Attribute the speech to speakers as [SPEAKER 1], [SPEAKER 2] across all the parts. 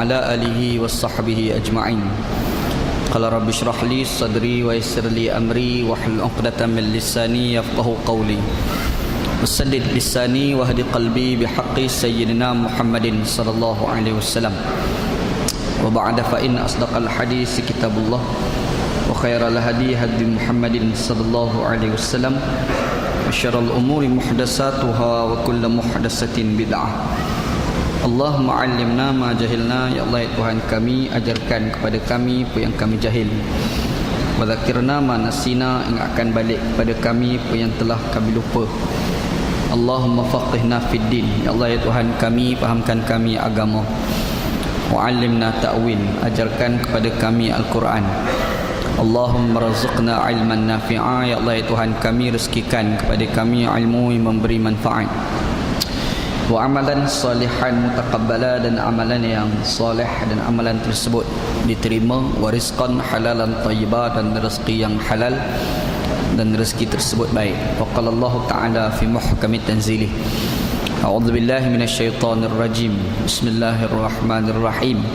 [SPEAKER 1] على آله وصحبه أجمعين. قال رب اشرح لي صدري ويسر لي أمري واحلل عقدة من لساني يفقهوا قولي وسدد لساني واهد قلبي بحق سيدنا محمد صلى الله عليه وسلم. وبعد فإن أصدق الحديث كتاب الله وخير الهدي هدي محمد صلى الله عليه وسلم وشر الأمور محدثاتها وكل محدثة بدعة. Allahumma allimna ma jahilna. Ya Allah, ya Tuhan kami, ajarkan kepada kami apa yang kami jahil. Wa dzakirna ma nasina, ingatkan balik kepada kami apa yang telah kami lupa. Allahumma faqihna fid din. Ya Allah, ya Tuhan kami, fahamkan kami agama. Wa allimna ta'wil, ajarkan kepada kami Al-Quran. Allahumma razaqna ilman nafi'a. Ya Allah, ya Tuhan kami, rezekikan kepada kami ilmu yang memberi manfaat. Wa amalan salihan mutaqabbala, dan amalan yang soleh dan amalan tersebut diterima. Wa rizqan halalan thayyibah, dan rezeki yang halal dan rezeki tersebut baik. Wa qala Allah Ta'ala fi muhkami tanzilih. A'udzu billahi minasyaitonir rajim. Bismillahirrahmanirrahim.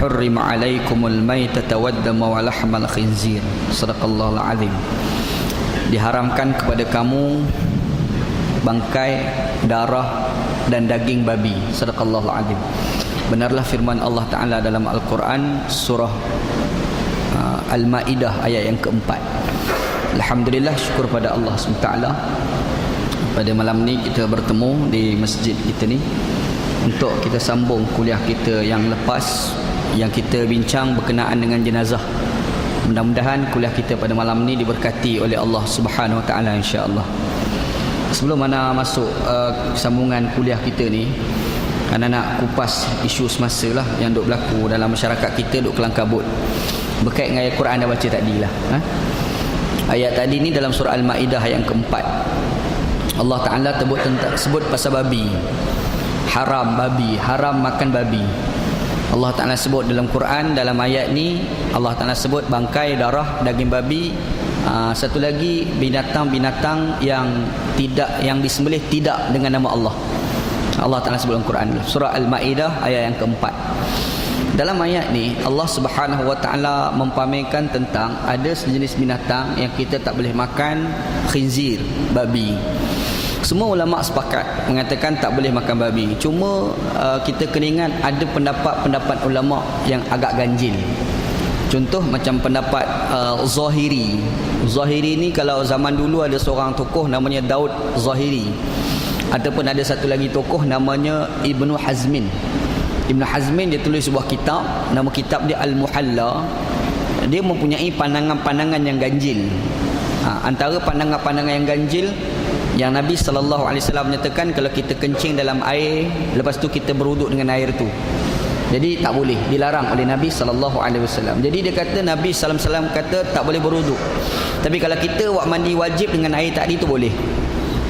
[SPEAKER 1] Hurrima 'alaikumul maitata waddama wa lahmal khinzir. Shadaqallahul azim. Diharamkan kepada kamu bangkai, darah dan daging babi. Sadaqallahul azim. Benarlah firman Allah Ta'ala dalam Al-Quran surah Al-Ma'idah ayat yang keempat. Alhamdulillah, syukur pada Allah SWT. Pada malam ni kita bertemu di masjid kita ni untuk kita sambung kuliah kita yang lepas, yang kita bincang berkenaan dengan jenazah. Mudah-mudahan kuliah kita pada malam ni diberkati oleh Allah Subhanahu Wa Ta'ala, insya-Allah. Sebelum mana masuk sambungan kuliah kita ni, kerana nak kupas isu semasa lah yang duk berlaku dalam masyarakat kita, duk kelang kabut berkait dengan ayat Quran dah baca tadi lah. Ayat tadi ni dalam surah Al-Ma'idah ayat yang keempat. Allah Ta'ala sebut pasal babi. Haram babi, haram makan babi. Allah Ta'ala sebut dalam Quran, dalam ayat ni Allah Ta'ala sebut bangkai, darah, daging babi. Satu lagi binatang-binatang yang disembelih tidak dengan nama Allah. Allah Ta'ala sebut dalam Quran surah Al-Ma'idah ayat yang keempat. Dalam ayat ni Allah Subhanahu Wa Ta'ala mempamerkan tentang ada sejenis binatang yang kita tak boleh makan, khinzir, babi. Semua ulama sepakat mengatakan tak boleh makan babi. Cuma kita kena ingat ada pendapat-pendapat ulama yang agak ganjil. Contoh macam pendapat Zahiri. Zahiri ni kalau zaman dulu ada seorang tokoh namanya Daud Zahiri, ataupun ada satu lagi tokoh namanya Ibnu Hazmin. Ibnu Hazmin dia tulis sebuah kitab, nama kitab dia Al-Muhalla. Dia mempunyai pandangan-pandangan yang ganjil. Antara pandangan-pandangan yang ganjil yang Nabi SAW menyatakan kalau kita kencing dalam air, lepas tu kita berwuduk dengan air tu, jadi tak boleh, dilarang oleh Nabi SAW. Jadi dia kata, Nabi SAW kata tak boleh berwuduk, tapi kalau kita buat mandi wajib dengan air tadi tu boleh.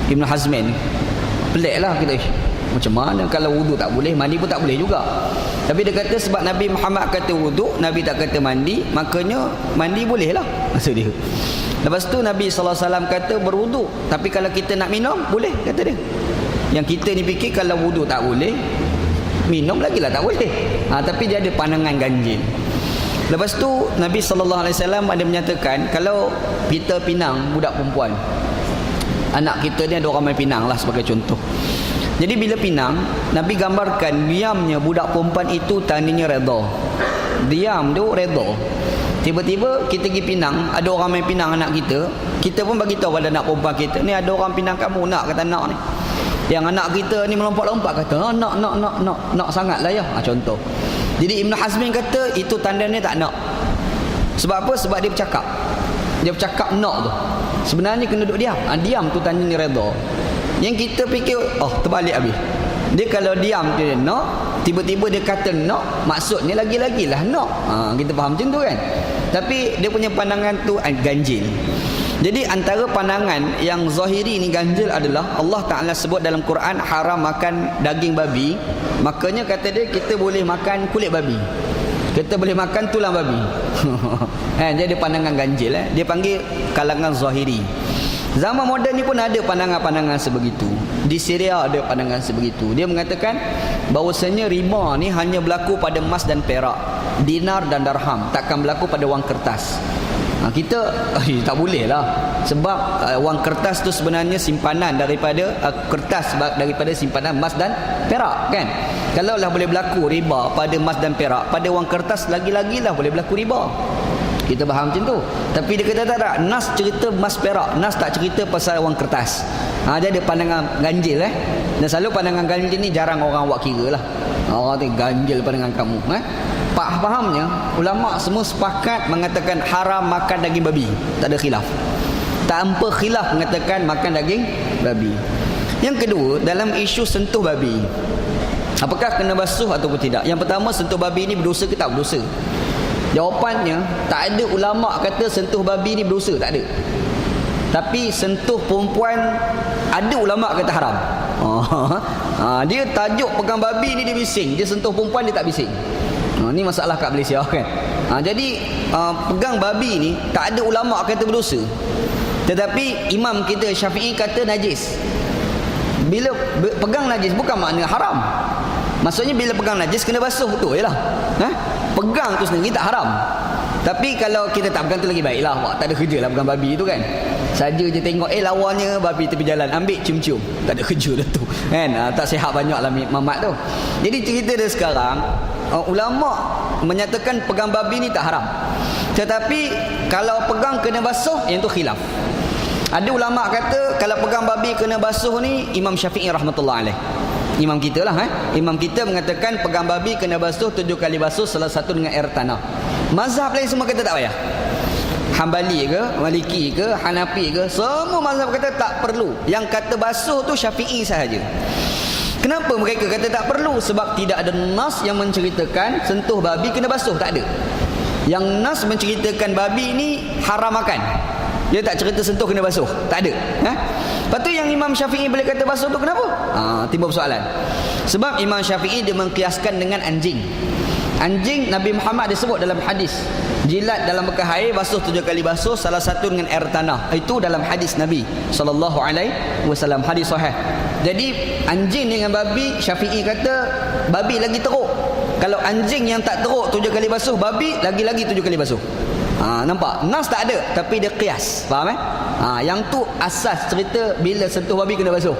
[SPEAKER 1] Ibn Hazmin pelik lah kita, macam mana kalau wuduk tak boleh, mandi pun tak boleh juga. Tapi dia kata sebab Nabi Muhammad kata wuduk, Nabi tak kata mandi, makanya mandi boleh lah, maksud dia. Lepas tu Nabi SAW kata berwuduk, tapi kalau kita nak minum boleh, kata dia. Yang kita ni fikir kalau wuduk tak boleh, minum lagi lah tak boleh. Tapi dia ada pandangan ganjil. Lepas tu Nabi SAW ada menyatakan kalau kita pinang budak perempuan, anak kita ni ada orang main pinang lah sebagai contoh. Jadi bila pinang, Nabi gambarkan diamnya budak perempuan itu tandanya redha. Diam tu redha. Tiba-tiba kita pergi pinang, ada orang main pinang anak kita, kita pun bagi tahu pada anak perempuan kita, ni ada orang pinang kamu, nak kata nak ni. Yang anak kita ni melompat-lompat kata nak sangat lah ya. Contoh. Jadi Ibn Hazmin kata itu tandanya tak nak. Sebab apa? Sebab dia bercakap. Dia bercakap nak tu. Sebenarnya kena duduk diam. Diam tu tandanya redha. Yang kita fikir terbalik habis. Dia kalau diam dia nak, tiba-tiba dia kata nak, maksudnya lagi-lagilah nak. Kita faham macam tu kan. Tapi dia punya pandangan tu ganjil. Jadi antara pandangan yang Zahiri ni ganjil adalah Allah Ta'ala sebut dalam Quran haram makan daging babi. Makanya kata dia kita boleh makan kulit babi, kita boleh makan tulang babi. Jadi pandangan ganjil. Dia panggil kalangan Zahiri. Zaman moden ni pun ada pandangan-pandangan sebegitu. Di Syria ada pandangan sebegitu. Dia mengatakan bahawasanya riba ni hanya berlaku pada emas dan perak, dinar dan darham, takkan berlaku pada wang kertas. Kita tak boleh lah, sebab wang kertas tu sebenarnya simpanan daripada kertas daripada simpanan emas dan perak kan. Kalau lah boleh berlaku riba pada emas dan perak, pada wang kertas lagi-lagi lah boleh berlaku riba. Kita faham macam tu. Tapi dia kata tak, nas cerita emas perak, nas tak cerita pasal wang kertas. Dia ada pandangan ganjil dan selalu pandangan ganjil ni jarang orang buat kira lah. Orang tu ganjil pandangan kamu. Fahamnya ulama semua sepakat mengatakan haram makan daging babi, tak ada khilaf. Tanpa khilaf mengatakan makan daging babi. Yang kedua, dalam isu sentuh babi, apakah kena basuh ataupun tidak? Yang pertama, sentuh babi ni berdosa ke tak berdosa? Jawapannya, tak ada ulama kata sentuh babi ni berdosa, tak ada. Tapi sentuh perempuan, ada ulama kata haram. Dia tajuk pegang babi ni dia bising, dia sentuh perempuan dia tak bising. Ni masalah kat Malaysia kan. Jadi pegang babi ni tak ada ulama kata berdosa. Tetapi imam kita Syafi'i kata najis. Bila pegang najis bukan makna haram. Maksudnya bila pegang najis kena basuh, betul je lah. Pegang tu sendiri tak haram. Tapi kalau kita tak pegang tu lagi baik lah. Wah, tak ada kerja lah pegang babi tu kan. Saja je tengok lawannya babi tepi jalan, ambil cium-cium, tak ada kerja dah tu kan. Tak sihat banyak lah mamat tu. Jadi cerita dia sekarang, ulama menyatakan pegang babi ni tak haram. Tetapi kalau pegang kena basuh, yang tu khilaf. Ada ulama kata kalau pegang babi kena basuh ni Imam Syafi'i rahmatullah alaih, imam kita lah. Imam kita mengatakan pegang babi kena basuh 7 kali basuh, salah satu dengan air tanah. Mazhab lain semua kata tak payah. Hambali ke, Maliki ke, Hanafi ke, semua mazhab kata tak perlu. Yang kata basuh tu Syafi'i sahaja. Kenapa mereka kata tak perlu? Sebab tidak ada nas yang menceritakan sentuh babi kena basuh, tak ada. Yang nas menceritakan babi ni haram makan, dia tak cerita sentuh kena basuh, tak ada. Lepas tu yang Imam Syafi'i boleh kata basuh tu kenapa? Timbul persoalan. Sebab Imam Syafi'i dia mengkiaskan dengan anjing. Anjing Nabi Muhammad disebut dalam hadis, jilat dalam bekas air, basuh 7 kali basuh, salah satu dengan air tanah. Itu dalam hadis Nabi SAW, hadis sahih. Jadi anjing dengan babi, Syafi'i kata babi lagi teruk. Kalau anjing yang tak teruk 7 kali basuh, babi lagi-lagi 7 kali basuh. Nampak? Nas tak ada, tapi dia qiyas. Faham yang tu asas cerita bila sentuh babi kena basuh.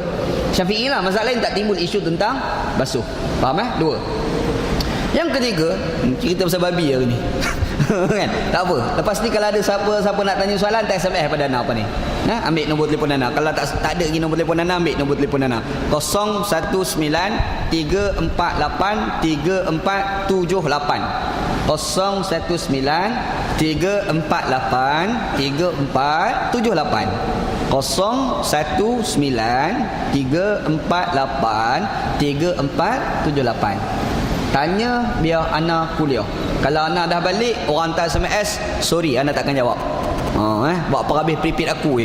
[SPEAKER 1] Syafi'i lah, masalah lain tak timbul isu tentang basuh. Faham 2. Yang ketiga, cerita pasal babi hari ni. Kan? Tak apa. Lepas ni kalau ada siapa nak tanya soalan, tak SMS pada Nana apa ni. Ambil nombor telefon Nana. Kalau tak ada lagi nombor telefon Nana, ambil nombor telefon Nana. 019 348 3478. 019 348 3478. 019 348 3478. Tanya biar Ana kuliah. Kalau Ana dah balik, orang hantar SMS, sorry Ana takkan jawab. Buat perhabis prepaid aku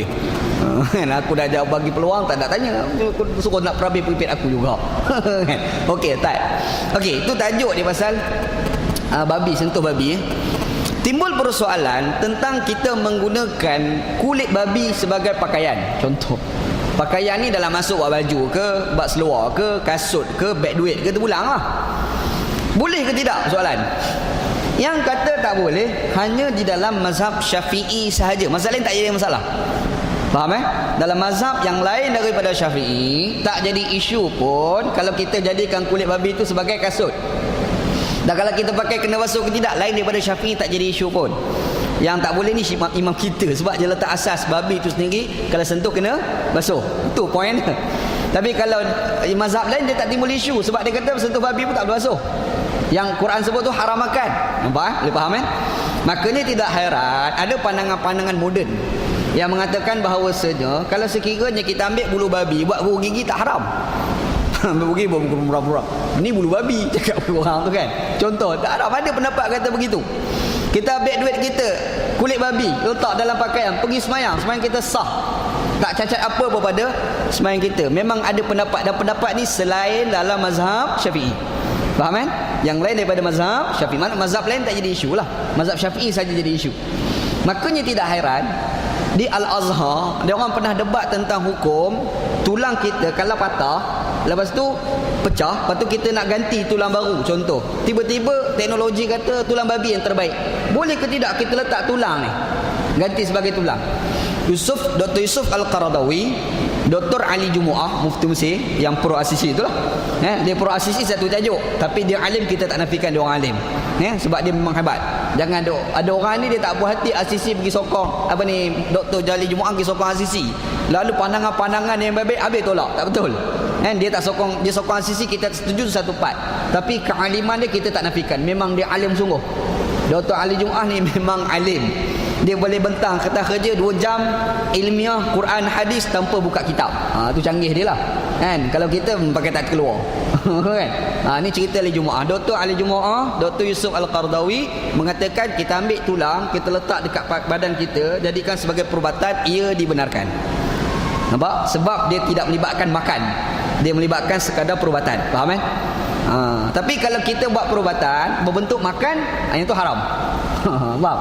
[SPEAKER 1] aku dah jawab, bagi peluang tak nak tanya. Aku suruh nak perhabis prepaid aku juga. Okey, tak. Okey, itu tajuk dia pasal babi, sentuh babi. Timbul persoalan tentang kita menggunakan kulit babi sebagai pakaian. Contoh, pakaian ni dalam masuk buat baju ke, buat seluar ke, kasut ke, beg duit ke, terpulang lah. Boleh ke tidak soalan? Yang kata tak boleh hanya di dalam mazhab Syafi'i sahaja. Mazhab lain tak jadi masalah. Faham Dalam mazhab yang lain daripada Syafi'i tak jadi isu pun kalau kita jadikan kulit babi itu sebagai kasut. Dan kalau kita pakai kena basuh ke tidak, lain daripada Syafi'i tak jadi isu pun. Yang tak boleh ni imam kita, sebab dia letak asas babi itu sendiri kalau sentuh kena basuh. Itu poin dia. Tapi kalau mazhab lain dia tak timbul isu, sebab dia kata sentuh babi pun tak boleh basuh. Yang Quran sebut tu haram makan. Nampak boleh faham Makanya tidak heran ada pandangan-pandangan moden yang mengatakan bahawasanya kalau sekiranya kita ambil bulu babi buat bulu gigi tak haram. Ambil bulu gigi buat murah-murah. Ini bulu babi cakap orang tu kan. Contoh, tak haram. Ada pendapat kata begitu. Kita ambil duit kita, kulit babi, letak dalam pakaian, pergi semayang kita sah. Tak cacat apa-apa pada semayang kita. Memang ada pendapat, dan pendapat ni selain dalam mazhab Syafi'i. Faham Yang lain daripada mazhab Syafi'i. Mazhab lain tak jadi isu lah. Mazhab Syafi'i saja jadi isu. Makanya tidak heran Di Al-Azhar, dia orang pernah debat tentang hukum tulang kita kalau patah, lepas tu pecah, lepas tu kita nak ganti tulang baru. Contoh, tiba-tiba teknologi kata tulang babi yang terbaik. Boleh ke tidak kita letak tulang ni ganti sebagai tulang? Dr. Yusuf Al-Qaradawi, Dr. Ali Jumu'ah, Mufti Mesir yang pro Asisi itulah. Dia pro Asisi satu tajuk, tapi dia alim, kita tak nafikan dia orang alim. Sebab dia memang hebat. Jangan ada orang ni dia tak puas hati Asisi pergi sokong apa ni, Dr. Ali Jumu'ah pergi sokong Asisi. Lalu pandangan-pandangan yang baik habis tolak. Tak betul. Dia tak sokong, dia sokong Asisi, kita setuju satu part. Tapi kealiman dia kita tak nafikan. Memang dia alim sungguh. Dr. Ali Jumu'ah ni memang alim. Dia boleh bentang kata kerja 2 jam ilmiah Quran hadis tanpa buka kitab. Tu canggih dia lah. Kalau kita pakai tak keluar. Kan? Ni cerita Ali Jumu'ah. Dr. Ali Jumu'ah, Dr. Yusuf Al-Qaradawi mengatakan kita ambil tulang, kita letak dekat badan kita, jadikan sebagai perubatan, ia dibenarkan. Nampak? Sebab dia tidak melibatkan makan. Dia melibatkan sekadar perubatan. Faham kan? Tapi kalau kita buat perubatan berbentuk makan, yang tu haram. Faham?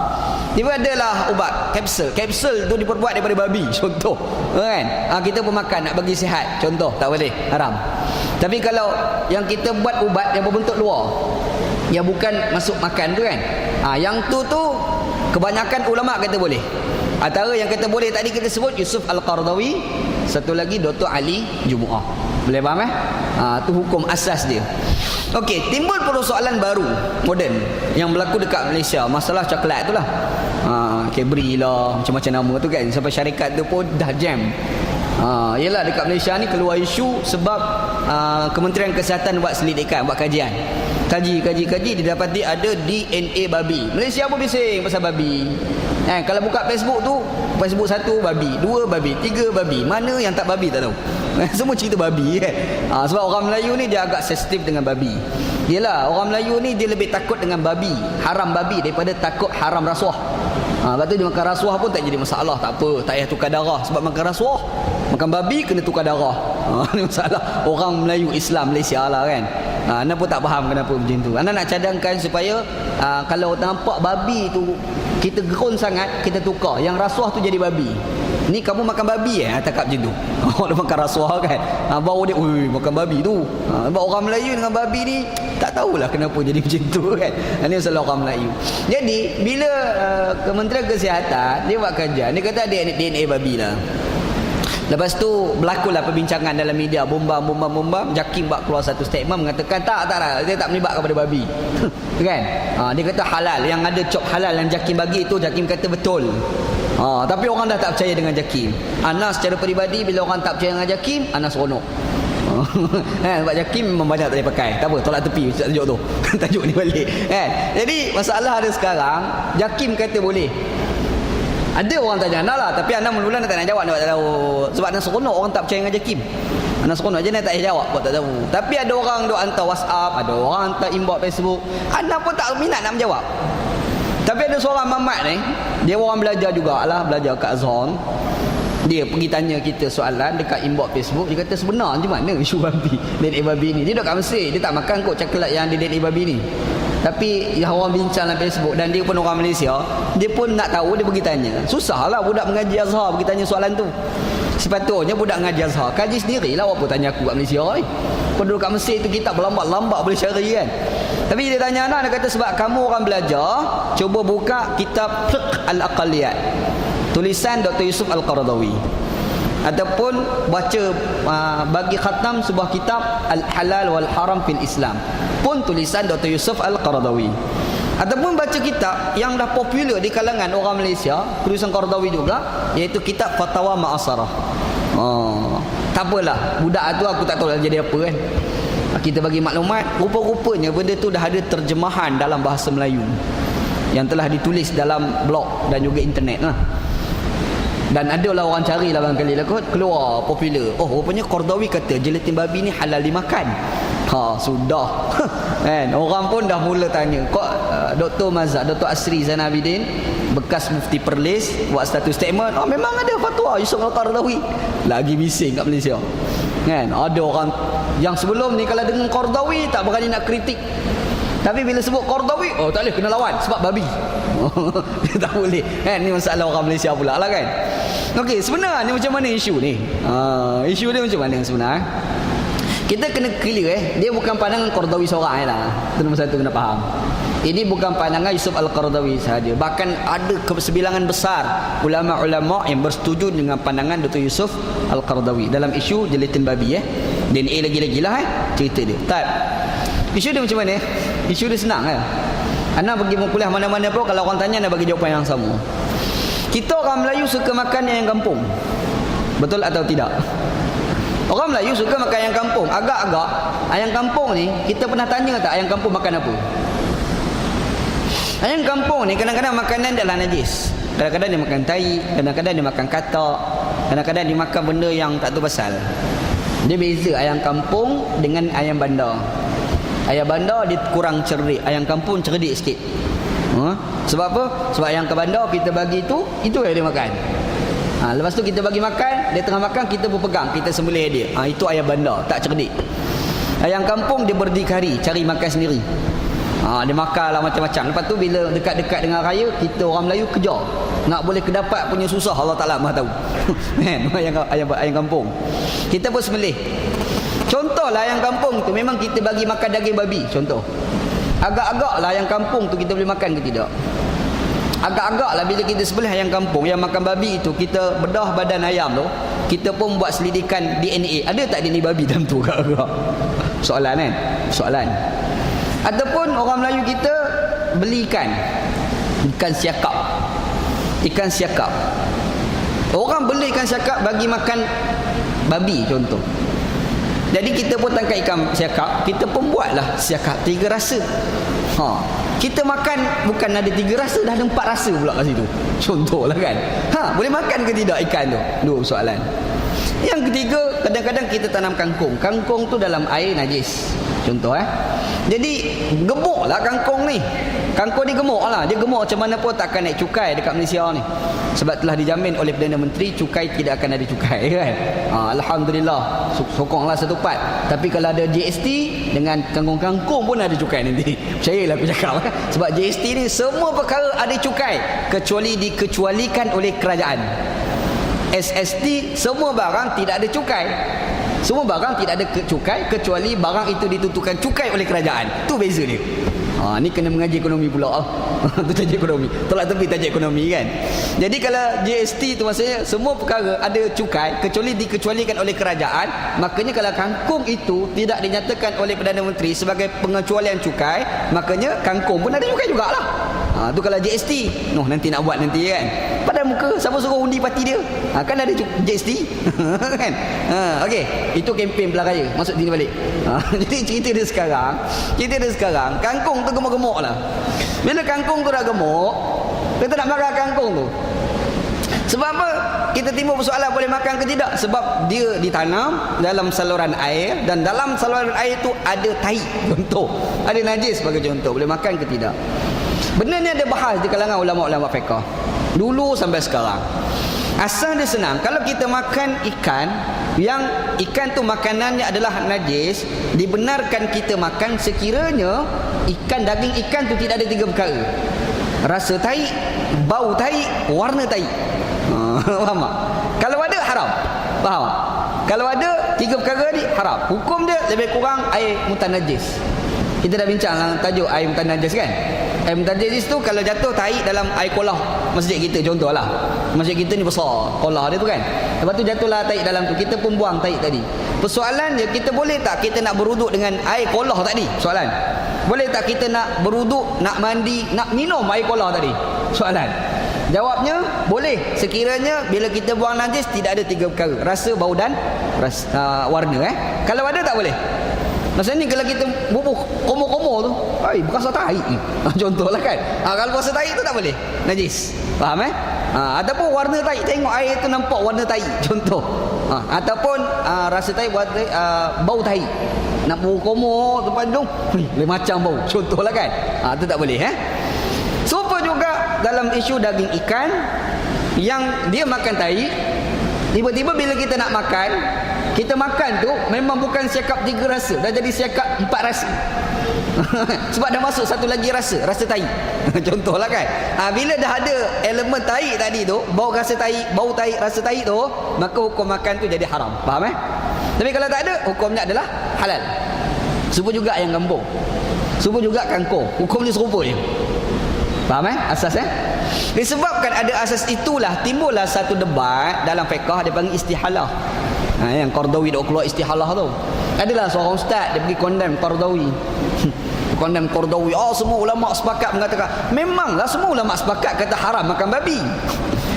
[SPEAKER 1] Tiba adalah ubat kapsul tu diperbuat daripada babi, contoh kan. Kita pemakan nak bagi sihat, contoh, tak boleh, haram. Tapi kalau yang kita buat ubat yang berbentuk luar, yang bukan masuk makan tu kan, yang tu kebanyakan ulama kata boleh. Antara yang kata boleh tadi kita sebut Yusuf Al-Qaradawi, satu lagi Dr. Ali Jumu'ah. Boleh faham tu hukum asas dia. Okey, timbul persoalan baru moden yang berlaku dekat Malaysia, masalah coklat tu lah. Cadbury lah, macam-macam nama tu kan, sampai syarikat tu pun dah jam. Yelah dekat Malaysia ni keluar isu sebab Kementerian Kesihatan buat selidikan, buat kajian. Kaji didapati ada DNA babi. Malaysia pun bising pasal babi. Kalau buka Facebook tu, Facebook 1 babi, 2 babi, 3 babi. Mana yang tak babi tak tahu. Semua cerita babi kan. Sebab orang Melayu ni dia agak sensitif dengan babi. Yelah, orang Melayu ni dia lebih takut dengan babi, haram babi, daripada takut haram rasuah. Lepas tu dia makan rasuah pun tak jadi masalah, tak apa, tak payah tukar darah. Sebab makan rasuah, makan babi kena tukar darah. Ni masalah orang Melayu Islam Malaysia lah kan. Anda pun tak faham kenapa macam tu. Anda nak cadangkan supaya kalau nampak babi tu kita gerun sangat, kita tukar. Yang rasuah tu jadi babi. Ni kamu makan babi cakap macam tu. Dia makan rasuah kan. Baru dia makan babi tu. Sebab orang Melayu dengan babi ni tak tahulah kenapa jadi macam tu kan. Ini masalah orang Melayu. Jadi bila Kementerian Kesihatan dia buat kajian, dia kata ada DNA babi lah. Lepas tu berlakulah perbincangan dalam media, bombam. Jakim buat keluar satu statement mengatakan tak dia tak melibatkan kepada babi. Kan? Dia kata halal, yang ada cop halal yang Jakim bagi tu, Jakim kata betul. Tapi orang dah tak percaya dengan Jakim. Ana secara peribadi bila orang tak percaya dengan Jakim, Ana seronok. Sebab Jakim memang banyak tak boleh pakai. Tak apa, tolak tepi tajuk tu. Tajuk ni balik kan. Jadi masalah ada sekarang, Jakim kata boleh. Ada orang tanya Ana lah, tapi Ana mula-mula tak nak jawab, nak tak tahu. Sebab Ana seronok orang tak percaya dengan Jakim. Ana seronok je, Ana tak payah jawab, buat tak tahu. Tapi ada orang duk hantar WhatsApp, ada orang hantar inbox Facebook, Ana pun tak minat nak menjawab. Tapi ada seorang mamat ni, dia orang belajar jugalah, belajar kat Azhar. Dia pergi tanya kita soalan dekat inbox Facebook. Dia kata sebenar macam mana isu babi, DNA babi ni. Dia duduk kat Mesir, dia tak makan kot coklat yang ada DNA babi ni. Tapi yang orang bincang dalam Facebook, dan dia pun orang Malaysia, dia pun nak tahu, dia pergi tanya. Susahlah budak mengaji Azhar pergi tanya soalan tu. Sepatutnya budak mengaji Azhar kaji sendirilah, apa tanya aku kat Malaysia ni. Kau duduk kat Mesir tu kitab lambat boleh cari kan. Tapi dia tanya anak, dia kata sebab kamu orang belajar, cuba buka kitab Fiqh Al-Aqaliyat, tulisan Dr. Yusuf Al-Qaradawi, ataupun baca bagi khatam sebuah kitab Al-Halal wal Haram fil Islam, pun tulisan Dr. Yusuf Al-Qaradawi. Ataupun baca kitab yang dah popular di kalangan orang Malaysia, tulisan Qaradawi juga, iaitu kitab Fatawa Ma'asarah. Tak apalah, budak tu aku tak tahu dah jadi apa kan. Kita bagi maklumat, rupa-rupanya benda tu dah ada terjemahan dalam bahasa Melayu yang telah ditulis dalam blog dan juga internet lah. Dan adalah orang cari lah barangkali lah kot, keluar popular. Rupanya Qaradawi kata gelatin babi ni halal dimakan. Sudah. Kan? Orang pun dah mula tanya. Kok Dr. Mazhar, Dr. Asri Zainal Abidin, bekas Mufti Perlis, buat satu statement, memang ada fatwa Yusuf Al-Qaradawi. Lagi bising kat Malaysia. Kan? Ada orang yang sebelum ni kalau dengan Qaradawi tak berani nak kritik. Tapi bila sebut Qardawi, oh tak boleh, kena lawan sebab babi. Tak boleh kan. Ni masalah orang Malaysia pula lah kan. Okey, sebenarnya macam mana isu ni? Isu dia macam mana sebenarnya? Kita kena clear dia bukan pandangan Qardawi seorang lah. Itu nombor satu kena faham. Ini bukan pandangan Yusuf Al-Qardawi sahaja. Bahkan ada kesebilangan besar ulama-ulama yang bersetuju dengan pandangan Dr. Yusuf Al-Qardawi dalam isu jelitin babi DNA lagi-lagi lah cerita dia. Tak. Isu dia macam mana? Isu dia senang kan. Anak pergi kuliah mana-mana pun kalau orang tanya nak bagi jawapan yang sama. Kita orang Melayu suka makan ayam kampung. Betul atau tidak? Orang Melayu suka makan ayam kampung. Agak-agak ayam kampung ni kita pernah tanya tak ayam kampung makan apa? Ayam kampung ni kadang-kadang makanan adalah najis. Kadang-kadang dia makan tai, kadang-kadang dia makan katak, kadang-kadang dia makan benda yang tak tahu pasal. Dia beza ayam kampung dengan ayam bandar. Ayam bandar dia kurang cerdik, ayam kampung cerdik sikit. Sebab apa? Sebab ayam ke bandar kita bagi itu yang dia makan. Lepas tu kita bagi makan, dia tengah makan kita pun pegang, kita sembelih dia. Itu ayam bandar, tak cerdik. Ayam kampung dia berdikari, cari makan sendiri. Dia makan lah macam-macam. Lepas tu bila dekat-dekat dengan raya, kita orang Melayu kejar. Nak boleh kedapat punya susah, Allah Ta'ala maha tahu. ayam kampung kita pun sembelih. Contohlah ayam kampung tu memang kita bagi makan daging babi. Contoh, agak-agak lah ayam kampung tu kita boleh makan ke tidak? Agak-agak lah bila kita sembelih ayam kampung yang makan babi itu, kita bedah badan ayam tu, kita pun buat selidikan DNA. Ada tak DNA babi dalam tu? Agak-agak soalan kan? Soalan. Ataupun orang Melayu kita beli ikan siakap. Ikan siakap. Orang beli ikan siakap bagi makan babi contoh. Jadi kita pun tangkap ikan siakap, kita pun buatlah siakap 3 rasa. Kita makan bukan ada 3 rasa, dah ada 4 rasa pula kat situ. Contohlah kan. Boleh makan ke tidak ikan tu? Dua soalan. Yang ketiga, kadang-kadang kita tanam kangkung. Kangkung tu dalam air najis. Contoh Jadi gemuklah kangkung ni. Kangkung ni gemuk lah. Dia gemuk macam mana pun takkan naik cukai dekat Malaysia ni. Sebab telah dijamin oleh Perdana Menteri cukai tidak akan ada cukai kan. Alhamdulillah. Sokonglah satu part. Tapi kalau ada GST dengan kangkung-kangkung pun ada cukai nanti. Percayalah aku cakap Sebab GST ni semua perkara ada cukai kecuali dikecualikan oleh kerajaan. SST semua barang tidak ada cukai. Semua barang tidak ada cukai kecuali barang itu ditentukan cukai oleh kerajaan. Tu beza dia. Ni kena mengaji ekonomi pula. Tu tajuk ekonomi. Tolak tepi tajuk ekonomi kan. Jadi kalau GST tu maksudnya semua perkara ada cukai kecuali dikecualikan oleh kerajaan. Makanya kalau kangkung itu tidak dinyatakan oleh Perdana Menteri sebagai pengecualian cukai, makanya kangkung pun ada cukai jugalah. Tu kalau GST. Nanti nak buat nanti kan. Pada muka siapa suruh undi parti dia? Kan ada GST. Kan? Okey, itu kempen belah raya. Masuk sini balik. Jadi cerita dia sekarang, kangkung tu gemuk-gemuk lah. Bila kangkung tu dah gemuk, kita nak makan kangkung tu. Sebab apa? Kita timbul persoalan boleh makan ke tidak? Sebab dia ditanam dalam saluran air, dan dalam saluran air tu ada tai. Contoh, ada najis sebagai contoh. Boleh makan ke tidak? Benda ni ada bahas di kalangan ulama-ulama fiqh dulu sampai sekarang. Asal dia senang. Kalau kita makan ikan yang ikan tu makanannya adalah najis, dibenarkan kita makan sekiranya daging ikan tu tidak ada 3 perkara: rasa tai, bau tai, warna tai. Faham tak? Kalau ada haram. Faham tak? Kalau ada 3 perkara ni haram. Hukum dia lebih kurang air mutanajis. Kita dah bincang tajuk air mutanajis kan. Air mutanajis tu kalau jatuh tai dalam air kolah masjid kita contohlah. Masjid kita ni besar kolah dia tu kan. Lepas tu jatuhlah tai dalam tu, kita pun buang tai tadi. Persoalan dia, kita boleh tak kita nak beruduk dengan air kolah tadi? Soalan. Boleh tak kita nak beruduk, nak mandi, nak minum air kolah tadi? Soalan. Jawabnya boleh sekiranya bila kita buang najis tidak ada 3 perkara: rasa, bau dan warna. Kalau ada tak boleh. Maksudnya kalau kita bubuh komo-komo tu, berasa tai. Contohlah kan. Kalau berasa tai tu tak boleh. Najis. Faham ataupun warna tai, tengok air tu nampak warna tai. Contoh. Ataupun rasa tai, bau tai. Nak bau komo tempat tu, lain macam bau. Contohlah kan. Tu tak boleh Supaya juga dalam isu daging ikan yang dia makan tai, tiba-tiba bila kita nak makan, Kita makan tu memang bukan siakap 3 rasa, dah jadi siakap 4 rasa. Sebab dah masuk satu lagi rasa tai. Contohlah kan. Bila dah ada elemen tai tadi tu, bau rasa tai, rasa tai tu, maka hukum makan tu jadi haram. Faham Tapi kalau tak ada, hukumnya adalah halal. Serupa juga ayam kampung, serupa juga kangkung, hukum dia serupa je. Faham asas Disebabkan ada asas itulah timbullah satu debat dalam fiqh, dia panggil istihalah. Yang Qardawi dok keluar istihalah tu. Adalah seorang ustaz, dia pergi condemn Qardawi. Condemn Qardawi. Semua ulama sepakat mengatakan, memanglah semua ulama sepakat kata haram makan babi.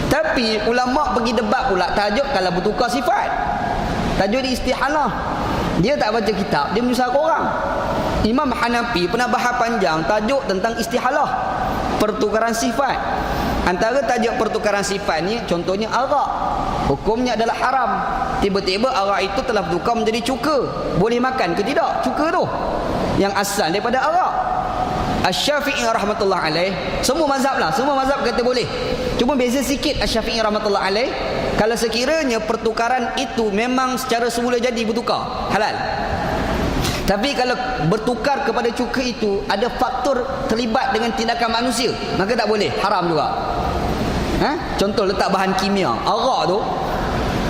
[SPEAKER 1] Tapi ulama pergi debat pula tajuk kalau bertukar sifat. Tajuk di istihalah. Dia tak baca kitab, dia menyusahkan orang. Imam Hanafi pernah bahas panjang tajuk tentang istihalah, pertukaran sifat. Antara tajuk pertukaran sifat ni contohnya arak. Hukumnya adalah haram. Tiba-tiba arak itu telah bertukar menjadi cuka. Boleh makan ke tidak cuka tu? Yang asal daripada arak. Asy-Syafi'i rahmatullah alaih, semua mazhab kata boleh. Cuma beza sikit Asy-Syafi'i rahmatullah alaih, kalau sekiranya pertukaran itu memang secara semula jadi bertukar, halal. Tapi kalau bertukar kepada cuka itu ada faktor terlibat dengan tindakan manusia, maka tak boleh, haram juga. Contoh letak bahan kimia, arak tu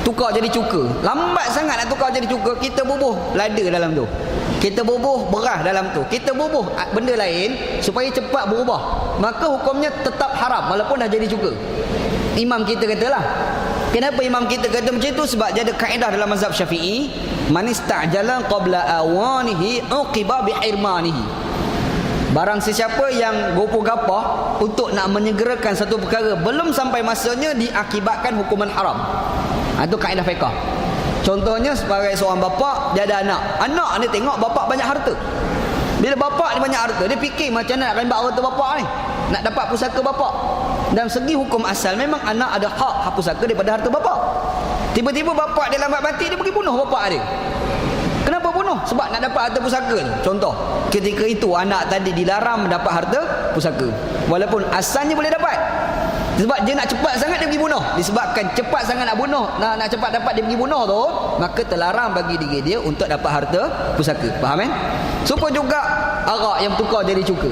[SPEAKER 1] tukar jadi cuka, lambat sangat nak tukar jadi cuka. Kita bubuh lada dalam tu, kita bubuh beras dalam tu, kita bubuh benda lain supaya cepat berubah, maka hukumnya tetap haram walaupun dah jadi cuka. Imam kita katalah. Kenapa imam kita kata macam itu? Sebab dia ada kaedah dalam mazhab Syafi'i, man istajala qabla awanihi uqiba bihirmanihi. Barang sesiapa yang gopoh-gapah untuk nak menyegerakan satu perkara belum sampai masanya, diakibatkan hukuman haram. Itu kaedah fiqh. Contohnya sebagai seorang bapa, dia ada anak dia tengok bapa banyak harta. Bila bapa dia banyak harta, dia fikir macam mana nak rembat harta bapa ni, nak dapat pusaka bapa. Dalam segi hukum asal memang anak ada hak pusaka daripada harta bapa. Tiba-tiba bapa dia lambat mati, dia pergi bunuh bapa dia. Kenapa bunuh? Sebab nak dapat harta pusaka ni. Contoh, ketika itu anak tadi dilarang mendapat harta pusaka, walaupun asalnya boleh dapat. Sebab dia nak cepat sangat, dia pergi bunuh. Disebabkan cepat sangat nak bunuh, nak cepat dapat, dia pergi bunuh tu, maka terlarang bagi diri dia untuk dapat harta pusaka. Faham Supaya juga arak yang tukar jadi cuka.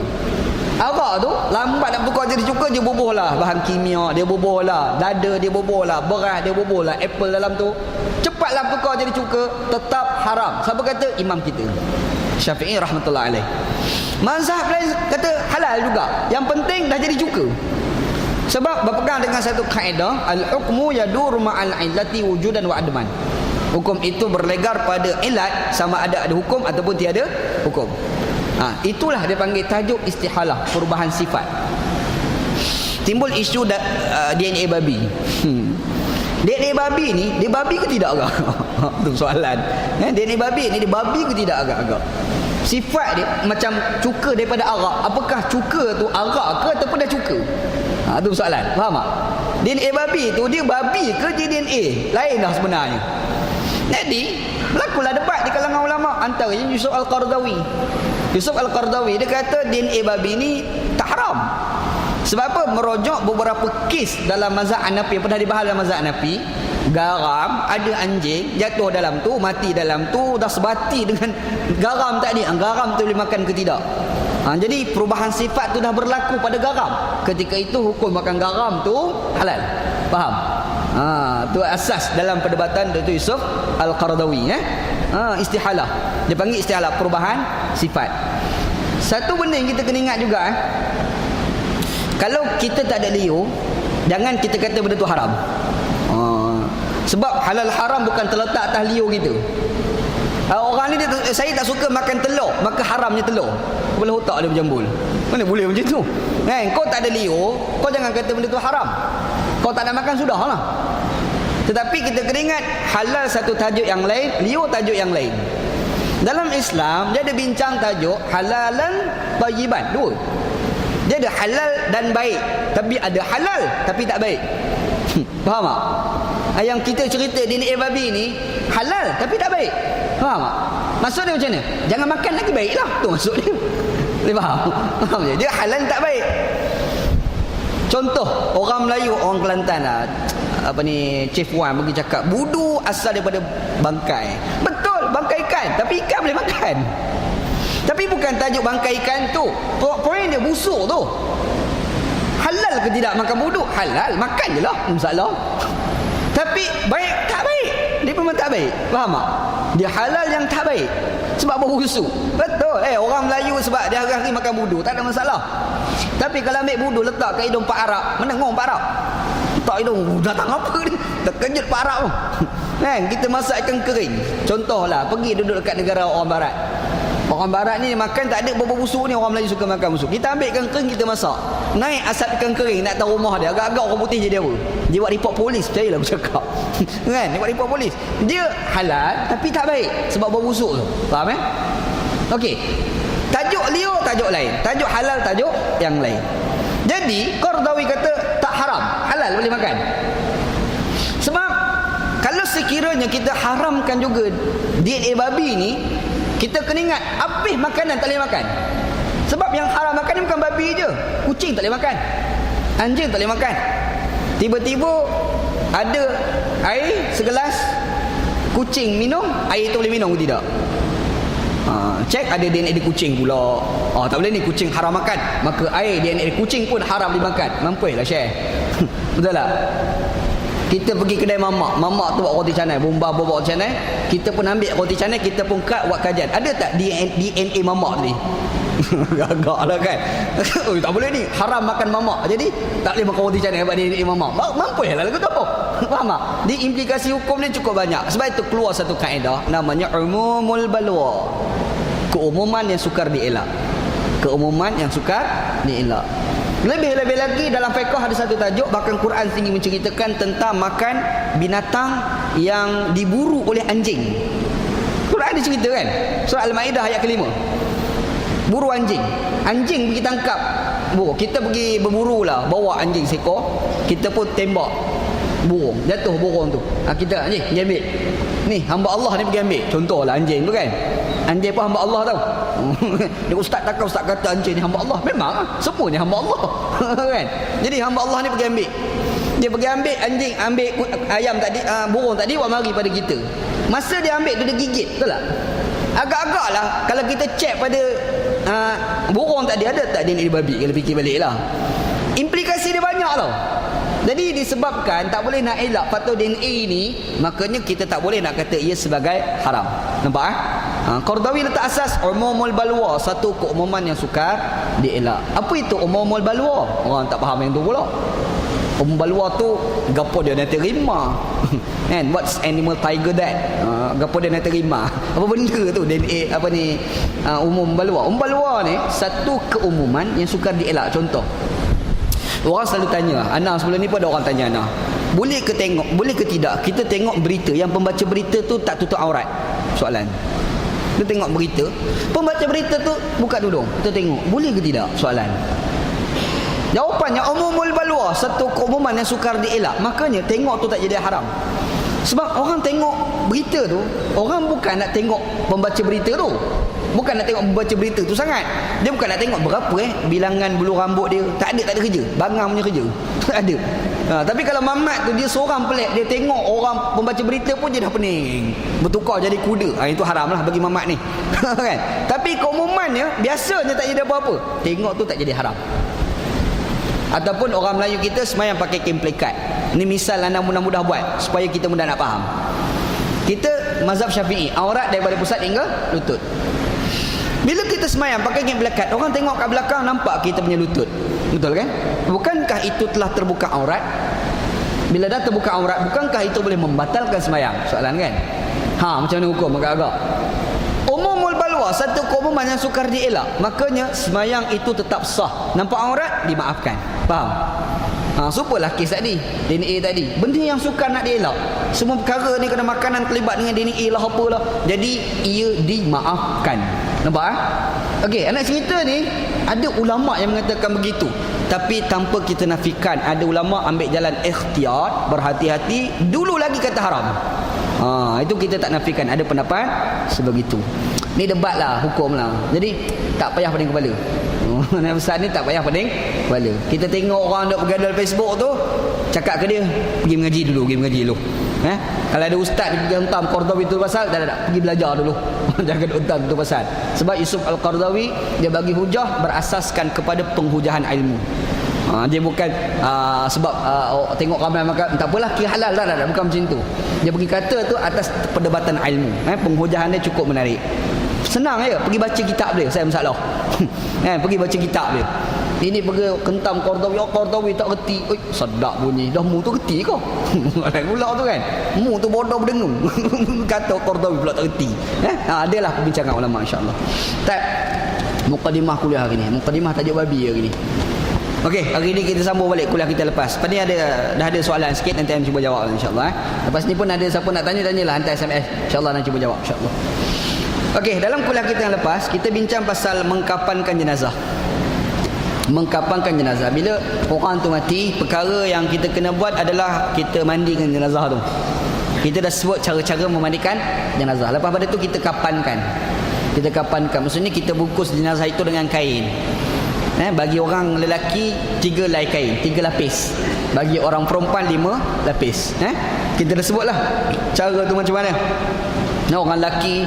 [SPEAKER 1] Arak tu lambat nak tukar jadi cuka, dia bubuh lah bahan kimia, dia bubuh lah dada, dia bubuh lah beras, dia bubuh lah apple dalam tu, cepatlah tukar jadi cuka, tetap haram. Siapa kata? Imam kita Syafi'i rahmatullah alaih. Mazhab lain kata halal juga, yang penting dah jadi cuka. Sebab berpegang dengan satu kaedah, al-hukmu yadur ma'al illati wujudan wa adman. Hukum itu berlegar pada ilat, sama ada hukum ataupun tiada hukum. Itulah dia panggil tajuk istihalah, perubahan sifat. Timbul isu DNA babi. DNA babi ni, dia babi ke tidak agak? Itu soalan. DNA babi ni, dia babi ke tidak agak-agak? Sifat dia macam cuka daripada arak. Apakah cuka tu arak ke ataupun dah cuka? Itu soalan. Faham tak? DNA babi tu, dia babi ke dia DNA? Lain dah sebenarnya. Jadi berlakulah debat di kalangan ulama, antaranya Yusuf Al-Qardawi. Yusuf Al-Qardawi dia kata DNA babi ni tak haram. Sebab apa? Merujuk beberapa kes dalam mazhab Hanafi, pernah dibahas dalam mazhab Hanafi. Garam, ada anjing jatuh dalam tu, mati dalam tu, dah sebati dengan garam tadi. Garam tu boleh makan ke tidak? Jadi perubahan sifat tu dah berlaku pada garam. Ketika itu hukum makan garam tu halal. Faham? Tu asas dalam perdebatan Dr. Yusuf Al-Qardawi. Istihalah. Dia panggil istihalah, perubahan sifat. Satu benda yang kita kena ingat juga, kalau kita tak ada liur, jangan kita kata benda tu haram. Sebab halal haram bukan terletak atas liur kita. Orang ni saya tak suka makan telur, maka haramnya telur. Kepala otak dia berjambul. Mana boleh macam tu? Kau tak ada liur, kau jangan kata benda tu haram. Kau tak nak makan, sudahlah. Tetapi kita kena ingat, halal satu tajuk yang lain, liur tajuk yang lain. Dalam Islam dia ada bincang tajuk halalan thayyiban, dua. Dia ada halal dan baik, tapi ada halal tapi tak baik. Faham tak? Yang kita cerita DNA babi ni halal tapi tak baik. Faham tak? Maksud dia macam mana? Jangan makan lagi, baiklah. Tu maksud dia. Dia faham? Faham je? Dia halal tak baik. Contoh, orang Melayu, orang Kelantan lah, Chief Wan pergi cakap, budu asal daripada bangkai. Betul, bangkai ikan, tapi ikan boleh makan. Tapi bukan tajuk bangkai ikan tu. Poin dia busuk tu. Halal ke tidak makan buduk? Halal, makan je lah, masalah. Tapi baik tak baik? Dia memang tak baik. Faham tak? Dia halal yang tak baik sebab bau busuk. Betul. Orang Melayu sebab dia hari-hari makan budu, tak ada masalah. Tapi kalau ambil budu letak kat hidung Pak Arab, menengok Pak Arab. Tak hidung, datang apa ni? Terkejut Pak Arab tu. Kan kita masak ikan kering. Contohlah, pergi duduk dekat negara orang barat. Orang barat ni makan tak ada bau busuk ni, orang Melayu suka makan busuk. Kita ambil ikan kering, kita masak. Naik asap ikan kering nak tahu rumah dia. Agak-agak orang putih jadi apa? Dia buat report polis, percayalah aku cakap. Kan? Dia buat report polis. Dia halal tapi tak baik sebab bau busuk tu. Faham Okey. Tajuk liur, tajuk lain. Tajuk halal, tajuk yang lain. Jadi Qardawi kata tak haram, halal boleh makan. Sebab kalau sekiranya kita haramkan juga DNA babi ni, kita kena ingat habis makanan tak boleh makan. Sebab yang haram makan ni bukan babi je. Kucing tak boleh makan, anjing tak boleh makan. Tiba-tiba ada air segelas, kucing minum, air tu boleh minum ke tidak? Cek ada DNA di kucing pula. Tak boleh ni, kucing haram makan, maka air DNA di kucing pun haram dimakan. Mampulah share. Betul tak? Kita pergi kedai mamak tu buat roti canai, bomba buat roti canai, kita pun ambil roti canai, kita pun cut buat kajian. Ada tak DNA mamak ni? Agak lah kan. Tak boleh ni, haram makan mamak, jadi tak boleh makan roti canai sebab DNA mamak. Mampulah lagu tu. Faham tak? Di implikasi hukum ni cukup banyak. Sebab itu keluar satu kaedah namanya umumul balwa. Keumuman yang sukar dielak. Keumuman yang sukar dielak. Lebih-lebih lagi dalam fiqh ada satu tajuk, bahkan Quran sendiri menceritakan tentang makan binatang yang diburu oleh anjing. Quran ada cerita kan? Surah Al-Maidah ayat ke-5. Buru anjing. Anjing pergi tangkap. Kita pergi berburu lah, bawa anjing seekor, kita pun tembak burung, jatuh burung tu. Kita anjing pergi ambil. Ni hamba Allah ni pergi ambil. Contohlah anjing tu kan. Anjing pun hamba Allah tau. Dia ustaz takkan ustaz kata anjing ni hamba Allah. Memang semua ni hamba Allah. Kan? Jadi hamba Allah ni pergi ambil. Dia pergi ambil anjing, ambil ayam tadi, burung tadi, buat mari pada kita. Masa dia ambil tu dia gigit, betul tak? Agak-agak lah kalau kita cek pada burung tadi ada tak DNA babi, kalau fikir balik lah. Implikasi dia banyak tau. Jadi disebabkan tak boleh nak elak faktor DNA ni, makanya kita tak boleh nak kata ia sebagai haram. Nampak Qardawi letak asas umumul balwa, satu keumuman yang sukar dielak. Apa itu umumul balwa? Orang tak faham yang tu pula. Umum balwa tu gapo dia nak terima. Kan, what's animal tiger that? Gapo dia nak terima. Apa benda tu DNA apa ni umum balwa? Umum balwa ni satu keumuman yang sukar dielak. Contoh, orang selalu tanya, Ana sebelum ni pun ada orang tanya Ana, boleh ke tengok, boleh ke tidak kita tengok berita yang pembaca berita tu tak tutup aurat? Soalan. Kita tengok berita, pembaca berita tu buka tudung, kita tengok, boleh ke tidak? Soalan. Jawapannya umumul balwa, satu keumuman yang sukar dielak. Makanya tengok tu tak jadi haram. Sebab orang tengok berita tu, orang bukan nak tengok pembaca berita tu, bukan nak tengok membaca berita tu sangat. Dia bukan nak tengok berapa bilangan bulu rambut dia. Tak ada kerja. Bangang punya kerja. Tak ada. Tapi kalau mamat tu dia seorang pelik, dia tengok orang pembaca berita pun dia dah pening, bertukar jadi kuda. Itu haram lah bagi mamat ni. Kan? Tapi keumumannya biasanya tak jadi apa-apa. Tengok tu tak jadi haram. Ataupun orang Melayu kita semayang pakai kain plekat. Ini misal anda mudah-mudah buat supaya kita mudah nak faham. Kita mazhab Syafi'i, aurat daripada pusat hingga lutut. Bila kita semayang pakai kain plekat, orang tengok kat belakang nampak kita punya lutut. Betul kan? Bukankah itu telah terbuka aurat? Bila dah terbuka aurat, bukankah itu boleh membatalkan semayang? Soalan kan? Macam mana hukum agak-agak? Umumul balwa, satu keumuman yang sukar dielak. Makanya semayang itu tetap sah. Nampak aurat, dimaafkan. Faham? Supalah kes tadi, DNA tadi, benda yang sukar nak dielak. Semua perkara ni kena makanan terlibat dengan DNA lah apalah, jadi ia dimaafkan. Nampak Okey, anak cerita ni ada ulama yang mengatakan begitu, tapi tanpa kita nafikan. Ada ulama ambil jalan ikhtiyat, berhati-hati, dulu lagi kata haram. Itu kita tak nafikan, ada pendapat sebegitu. Ni debat lah, hukum lah. Jadi tak payah pening kepala. Nak besar ni tak payah pening kepala. Kita tengok orang duk bergaduh Facebook tu, cakap ke dia, pergi mengaji dulu. Kalau ada ustaz dia pergi hentam Qardawi tu pasal, tak pergi belajar dulu. Jangan hentam tu pasal. Sebab Yusuf Al-Qardawi dia bagi hujah berasaskan kepada penghujahan ilmu. Dia bukan sebab tengok ramai maka tak apalah kira halal, tak, bukan macam tu. Dia pergi kata tu atas perdebatan ilmu. Penghujahan dia cukup menarik. Senang je, pergi baca kitab dia, saya masalah. Pergi baca kitab dia. Ini pergi kentam Qardawi, Qardawi tak reti. Oi, sedap bunyi. Dah mu tu reti kau. Lain pula tu kan. Mu tu bodoh berdengung. Kata Qardawi pula tak reti. Adalah perbincangan ulama insya-Allah. Tak mukadimah kuliah hari ni. Mukadimah tajuk babi hari ni. Okey, hari ni kita sambung balik kuliah kita lepas. Lepas ni dah ada soalan sikit, nanti saya cuba jawab insya-Allah. Lepas ni pun ada siapa nak tanya-tanyalah, hantar SMS. Insya-Allah nak cuba jawab insya-Allah. Okey, dalam kuliah kita yang lepas kita bincang pasal mengkafankan jenazah. Mengkafankan jenazah. Bila orang tu mati, perkara yang kita kena buat adalah kita mandikan jenazah tu. Kita dah sebut cara-cara memandikan jenazah. Lepas pada tu kita kapankan. Kita kapankan. Maksudnya kita bungkus jenazah itu dengan kain. Bagi orang lelaki 3 helai kain, 3 lapis. Bagi orang perempuan 5 lapis. Kita dah sebutlah cara tu macam mana. Orang lelaki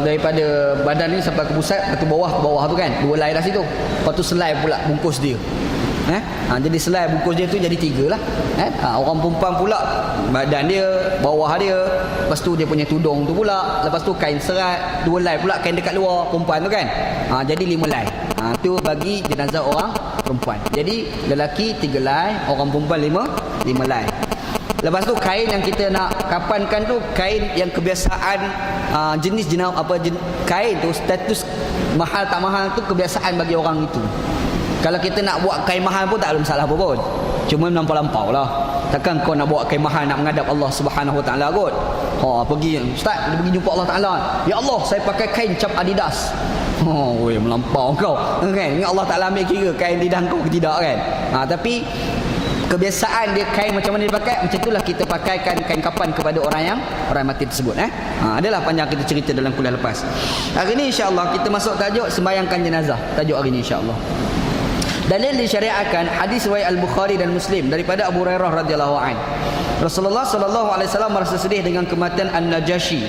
[SPEAKER 1] daripada badan ni sampai ke pusat, lepas tu bawah tu kan 2 helai dah situ. Lepas tu selai pula bungkus dia. Jadi selai bungkus dia tu jadi 3 lah. Orang perempuan pula badan dia, bawah dia, lepas tu dia punya tudung tu pula, lepas tu kain serat 2 helai pula, kain dekat luar perempuan tu kan. Jadi 5 helai. Tu bagi jenazah orang perempuan. Jadi lelaki 3 helai, orang perempuan 5 helai. Lepas tu kain yang kita nak kapankan tu kain yang kebiasaan jenis kain tu status mahal tak mahal tu kebiasaan bagi orang itu. Kalau kita nak buat kain mahal pun tak ada masalah apa pun. Cuma melampau-lampau lah. Takkan kau nak buat kain mahal nak menghadap Allah Subhanahu Wa Taala kot. Pergi ustaz, dia pergi jumpa Allah Taala. Ya Allah, saya pakai kain cap Adidas. Melampau kau. Kan? Ni Allah Taala ambil kira kain lidah kau ke tidak kan. Tapi kebiasaan dia kain macam mana dia pakai, macam itulah kita pakaikan kain kapan kepada orang mati tersebut. Adalah panjang kita cerita dalam kuliah lepas. Hari ni insya-Allah kita masuk tajuk sembahyangkan jenazah. Tajuk hari ni insya-Allah. Dalil disyariatkan hadis riwayat Al-Bukhari dan Muslim daripada Abu Hurairah radhiyallahu an. Rasulullah sallallahu alaihi wasallam merasa sedih dengan kematian An-Najashi.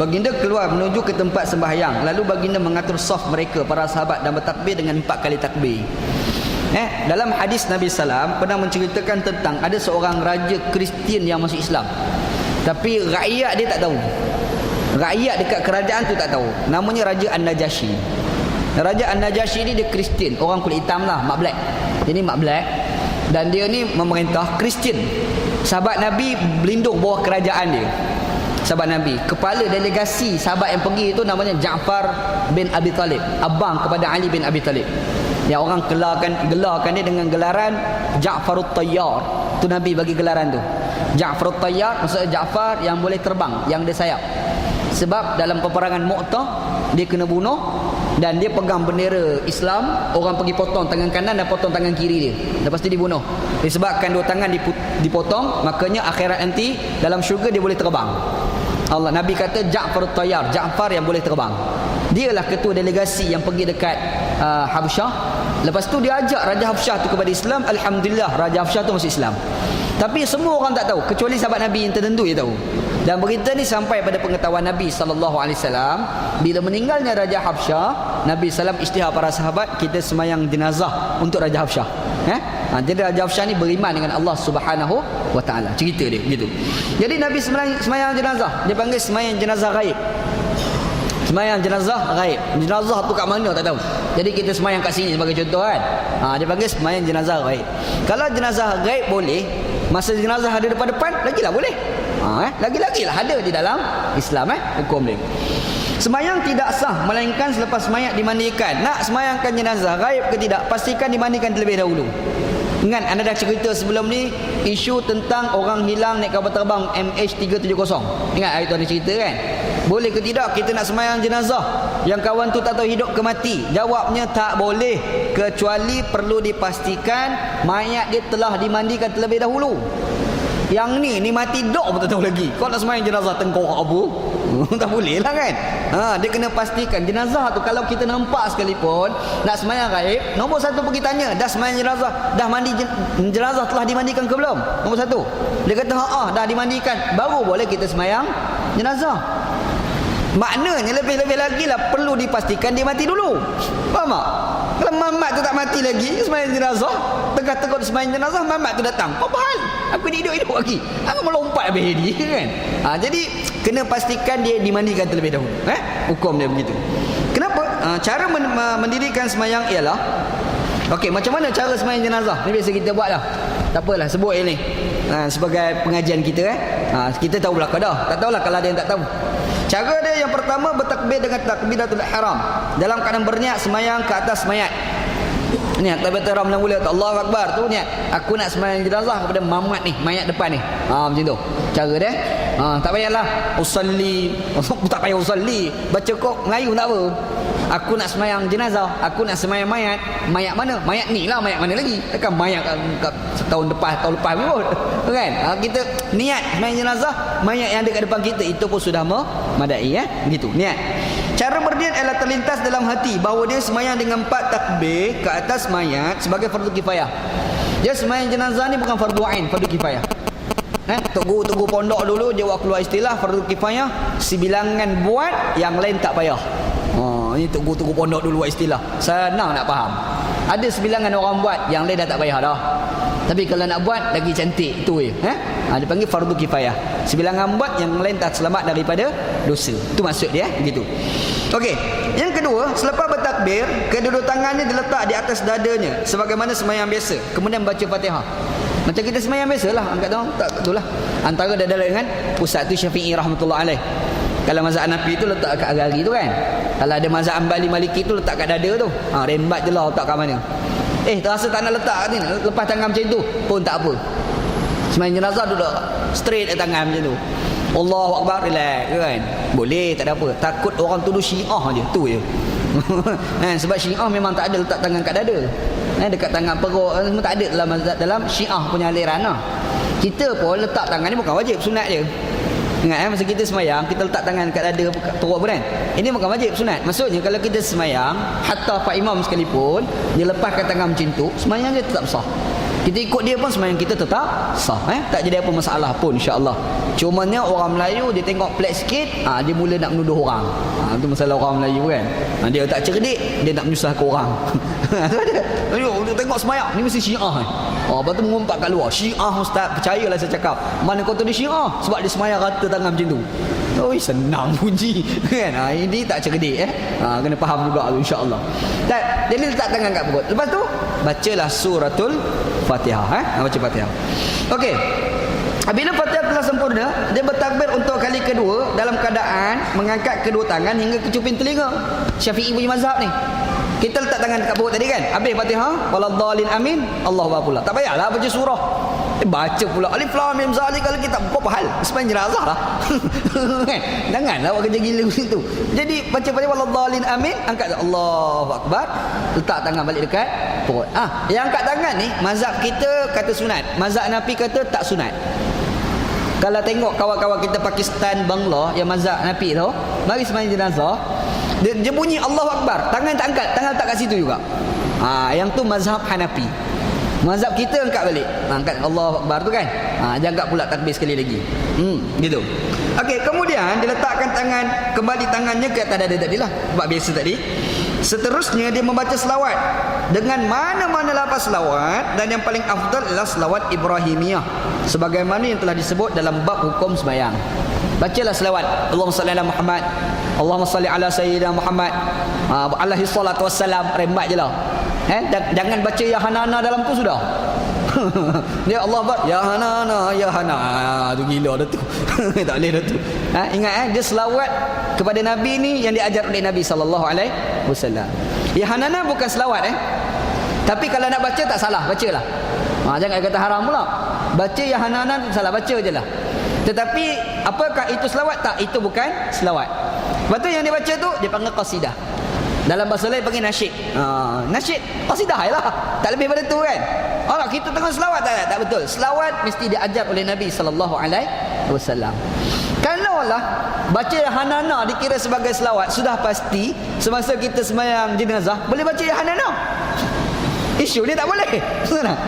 [SPEAKER 1] Baginda keluar menuju ke tempat sembahyang, lalu baginda mengatur saf mereka para sahabat dan bertakbir dengan 4 kali takbir. Dalam hadis Nabi Sallam pernah menceritakan tentang ada seorang raja Kristian yang masuk Islam, tapi rakyat dia tak tahu. Rakyat dekat kerajaan tu tak tahu. Namanya Raja An-Najashi. Raja An-Najashi ni dia Kristian, orang kulit hitam lah, mak black. Jadi mak black, dan dia ni memerintah Kristian. Sahabat Nabi berlindung bawah kerajaan dia. Sahabat Nabi, kepala delegasi sahabat yang pergi itu namanya Ja'far bin Abi Talib, abang kepada Ali bin Abi Talib. Yang orang gelarkan dia dengan gelaran Ja'farut Tayyar. Tu Nabi bagi gelaran tu. Ja'farut Tayyar maksudnya Ja'far yang boleh terbang, yang ada sayap. Sebab dalam peperangan Mu'tah dia kena bunuh dan dia pegang bendera Islam, orang pergi potong tangan kanan dan potong tangan kiri dia. Lepas tu dibunuh. Disebabkan 2 tangan dipotong, makanya akhirat nanti dalam syurga dia boleh terbang. Allah Nabi kata Ja'farut Tayyar, Ja'far yang boleh terbang. Dialah ketua delegasi yang pergi dekat Habsyah. Lepas tu dia ajak Raja Habsyah tu kepada Islam. Alhamdulillah Raja Habsyah tu masuk Islam. Tapi semua orang tak tahu, kecuali sahabat Nabi yang tertentu yang tahu. Dan berita ni sampai pada pengetahuan Nabi SAW. Bila meninggalnya Raja Habsyah, Nabi SAW isytihar para sahabat, kita semayang jenazah untuk Raja Habsyah. Jadi Raja Habsyah ni beriman dengan Allah Subhanahu Wa Taala. Cerita dia gitu. Jadi Nabi semayang jenazah. Dia panggil semayang jenazah ghaib. Semayang jenazah ghaib. Jenazah tu kat mana tak tahu. Jadi kita semayang kat sini sebagai contoh kan. Dia panggil semayang jenazah ghaib. Kalau jenazah ghaib boleh, masa jenazah ada depan-depan, lagilah boleh. Lagi-lagilah ada di dalam Islam hukum dia. Semayang tidak sah melainkan selepas mayat dimandikan. Nak semayangkan jenazah ghaib ke tidak, pastikan dimandikan terlebih dahulu. Ingat anda dah cerita sebelum ni isu tentang orang hilang naik kapal terbang MH370. Ingat hari tu ada cerita kan? Boleh ke tidak kita nak semayang jenazah yang kawan tu tak tahu hidup ke mati? Jawabnya tak boleh, kecuali perlu dipastikan mayat dia telah dimandikan terlebih dahulu. Yang ni mati dok pun tak tahu lagi. Kau nak semayang jenazah tengkorak apa? Tak boleh lah kan. Dia kena pastikan jenazah tu kalau kita nampak sekalipun nak sembahyang gaib, nombor satu pergi tanya, dah sembahyang jenazah, dah mandi jenazah telah dimandikan ke belum? Nombor satu. Dia kata dah dimandikan, baru boleh kita sembahyang jenazah. Maknanya lebih-lebih lagi lah perlu dipastikan dia mati dulu. Faham tak? Kalau mamat tu tak mati lagi sembahyang jenazah, tengah-tengah sembahyang jenazah mamat tu datang, apa hal? Aku ni hidup lagi, aku melompat habis dia kan. Jadi kena pastikan dia dimandikan terlebih dahulu. Hukum dia begitu. Kenapa? Cara mendirikan sembahyang ialah, okey, macam mana cara sembahyang jenazah? Ni biasa kita buat lah. Tak apalah, sebut ni sebagai pengajian kita. Kita tahu belakang dah. Tak tahulah kalau ada yang tak tahu. Cara dia yang pertama bertakbir dengan takbiratul ihram dalam keadaan berniat sembahyang ke atas mayat. Niat takbiratul ihram yang mulia, Allahu akbar tu niat aku nak sembahyang jenazah kepada mamat ni, mayat depan ni. Macam tu cara dia. Tak payahlah usalli, tak payah usalli, baca kok Melayu tak apa. Aku nak sembahyang jenazah, aku nak sembahyang mayat. Mayat mana? Mayat ni lah, mayat mana lagi? Takkan mayat tahun lepas pun. Kan? Kita niat sembahyang jenazah, mayat yang ada kat depan kita itu pun sudah memadai. Begitu, niat. Cara berniat adalah terlintas dalam hati bahawa dia sembahyang dengan 4 takbir ke atas mayat sebagai fardu kifayah. Dia sembahyang jenazah ni bukan fardu ain, fardu kifayah. Tunggu pondok dulu dia buat keluar istilah fardu kifayah, sebilangan buat, yang lain tak payah. Ini tunggu pondok dulu buat istilah. Senang nak faham. Ada sebilangan orang buat, yang lain dah tak payah dah. Tapi kalau nak buat lagi cantik tu je. Dia panggil fardu kifayah. Sebilangan buat, yang lain tak selamat daripada dosa. Itu maksud dia, begitu. Okey. Yang kedua, selepas bertakbir, kedua tangannya diletak di atas dadanya sebagaimana sembahyang biasa. Kemudian baca Fatihah. Macam kita sembahyang biasalah, angkat tangan, tak betul lah. Antara dada dengan Ustaz tu Syafi'i rahmatullah alaih. Kalau mazhab Hanafi tu letak kat agari tu kan. Kalau ada mazhab Ambali Maliki tu letak kat dada tu. Rembat je lah letak kat mana. Terasa tak nak letak kat ni, lepas tangan macam tu pun tak apa. Sembahyang jenazah duduk straight kat tangan macam tu. Allahu akbar, relax kan. Boleh, tak ada apa. Takut orang tuduh Syiah je, tu je. Sebab Syiah memang tak ada letak tangan kat dada. Dekat tangan perut semua tak ada dalam Syiah punya aliran lah. Kita pun letak tangan ni bukan wajib, sunat je. Ingat masa kita semayang, kita letak tangan kat dada teruk pun kan. Ini bukan wajib, sunat. Maksudnya kalau kita semayang, hatta Pak Imam sekalipun dia lepaskan tangan macam tu, semayang dia tetap sah. Kita ikut dia pun semayang kita tetap sah. Tak jadi apa masalah pun, insya-Allah. Cumanya orang Melayu dia tengok pelik sikit, dia mula nak menuduh orang. Itu masalah orang Melayu kan. Dia tak cerdik, dia nak menyusahkan orang. Dia tengok semayang ni mesti Syiah. Lepas tu mengumpat kat luar, Syiah ustaz, percayalah saya cakap. Mana kau tahu dia Syiah? Sebab dia semayang rata tangan macam tu. Senang puji kan. Ini tak cerdik kena faham juga tu, insya-Allah. Dia letak tangan kat perut. Lepas tu bacalah suratul Fatihah. Baca Fatihah. Okey. Apabila Fatihah telah sempurna, dia bertakbir untuk kali kedua dalam keadaan mengangkat kedua tangan hingga ke cuping telinga. Syafi'i punya mazhab ni. Kita letak tangan dekat perut tadi kan. Habis Fatihah, waladhdallin amin, Allahu akbar pula. Tak payahlah baca surah. Baca pula alif lam mim zalikal kitab. Apa hal? Sembahyang jenazah lah. Kan? Janganlah buat kerja gila situ. Jadi baca waladhdallin amin, angkat Allahu akbar, letak tangan balik dekat perut. Yang angkat tangan ni mazhab kita kata sunat. Mazhab Hanafi kata tak sunat. Kalau tengok kawan-kawan kita Pakistan, Bangla yang mazhab Hanafi tu, mari sembahyang jenazah, dia bunyi Allahu akbar, tangan tak angkat, tangan tak kat situ juga. Yang tu mazhab Hanafi. Mazhab kita angkat balik. Angkat Allahu akbar tu kan. Jangan pula takbir sekali lagi. Gitu. Okey, kemudian diletakkan kembali tangannya ke atas dada tadilah. Sebab biasa tadi. Seterusnya dia membaca selawat dengan mana-mana lafaz selawat, dan yang paling afdal adalah selawat Ibrahimiyah sebagaimana yang telah disebut dalam bab hukum sembahyang. Bacalah selawat Allahumma salli ala Muhammad, Allahumma salli ala sayyidina Muhammad, alaihi salatu wassalam. Rembat je lah. Jangan baca ya hanana dalam tu sudah. Dia Allah Akbar, ya hanana, ya hana. Tu gila dah tu. Tak boleh dah tu. Ingat dia selawat kepada Nabi ni yang diajar oleh Nabi sallallahu alaihi wasallam. Ya hanana bukan selawat Tapi kalau nak baca tak salah, bacalah. Jangan kata haram pula. Baca ya hanana salah, baca je lah. Tetapi apakah itu selawat? Tak, itu bukan selawat. Lepas tu yang dia baca tu dia panggil qasidah. Dalam bahasa lain panggil nasyid. Nasyid, qasidah je lah. Tak lebih pada tu kan. Kita tengah selawat tak betul. Selawat mesti diajar oleh Nabi sallallahu alaihi wasallam. Kalau Kalaulah baca Yahanana dikira sebagai selawat, sudah pasti semasa kita sembahyang jenazah boleh baca Yahanana. Isu dia tak boleh. Senang.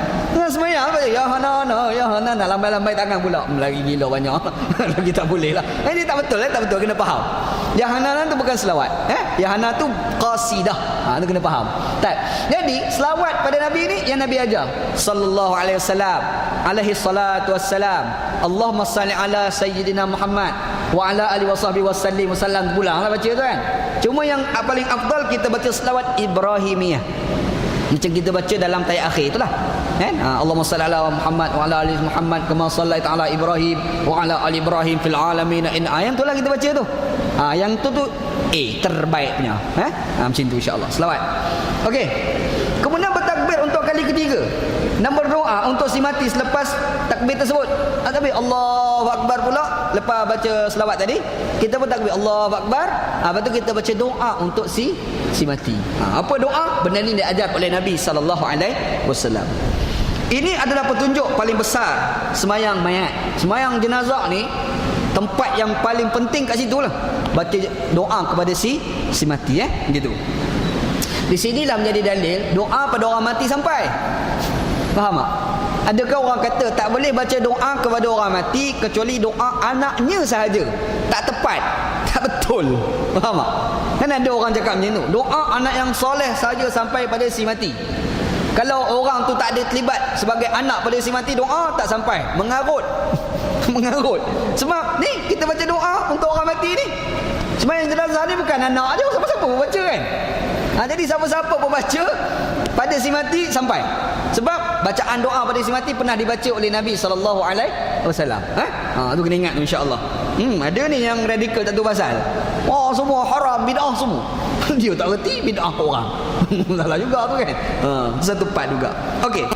[SPEAKER 1] Sembahyang apa ya Yahanana, Yahanana, lambai-lambai tangan pula. Lagi gila banyak. Lagi tak boleh lah. Ini tak betul, tak betul, kena faham. Yahanana tu bukan selawat. Yahanana tu qasidah. Tu kena faham. Tak. Jadi selawat pada Nabi ni yang Nabi ajar. Sallallahu alaihi wasallam. Alaihi salatu wassalam. Allahumma salli ala sayyidina Muhammad wa ala alihi wasahbihi wasallam. Pulanglah baca tu kan. Cuma yang paling afdal kita baca selawat Ibrahimiyah. Macam kita baca dalam tayat akhir itulah. Kan? Allahumma salli ala Muhammad wa ala ali Muhammad kama sallaita ala Ibrahim wa ala ali Ibrahim fil alamin yang tu lah kita baca tu. Yang tu terbaiknya. Macam tu insya-Allah. Selawat. Okey. Kemudian bertakbir untuk kali ketiga. Dan berdoa untuk si mati selepas takbir tersebut. Takbir Allahu Akbar pula lepas baca selawat tadi, kita pun takbir Allahu Akbar. Lepas tu kita baca doa untuk si mati. Apa doa? Benda ni diajar oleh Nabi sallallahu alaihi wasallam. Ini adalah petunjuk paling besar semayang mayat. Semayang jenazah ni tempat yang paling penting kat situ lah. Baca doa kepada si mati gitu. Di sinilah menjadi dalil doa pada orang mati sampai. Faham tak? Adakah orang kata tak boleh baca doa kepada orang mati kecuali doa anaknya sahaja? Tak tepat. Tak betul. Faham tak? Kan ada orang cakap macam tu. Doa anak yang soleh sahaja sampai pada si mati. Kalau orang tu tak ada terlibat sebagai anak pada si mati, doa tak sampai. Mengarut. Mengarut. Sebab ni kita baca doa untuk orang mati ni. Sembahyang jenazah ni bukan anak dia, siapa-siapa pun baca kan. Jadi siapa-siapa pun baca pada si mati sampai. Sebab bacaan doa pada si mati pernah dibaca oleh Nabi SAW. Tu kena ingat insya-Allah. Ada ni yang radikal tak tahu pasal. Semua haram, bid'ah semua. Dia tak reti bid'ah orang. Salah juga tu kan. Satu part juga. Okey.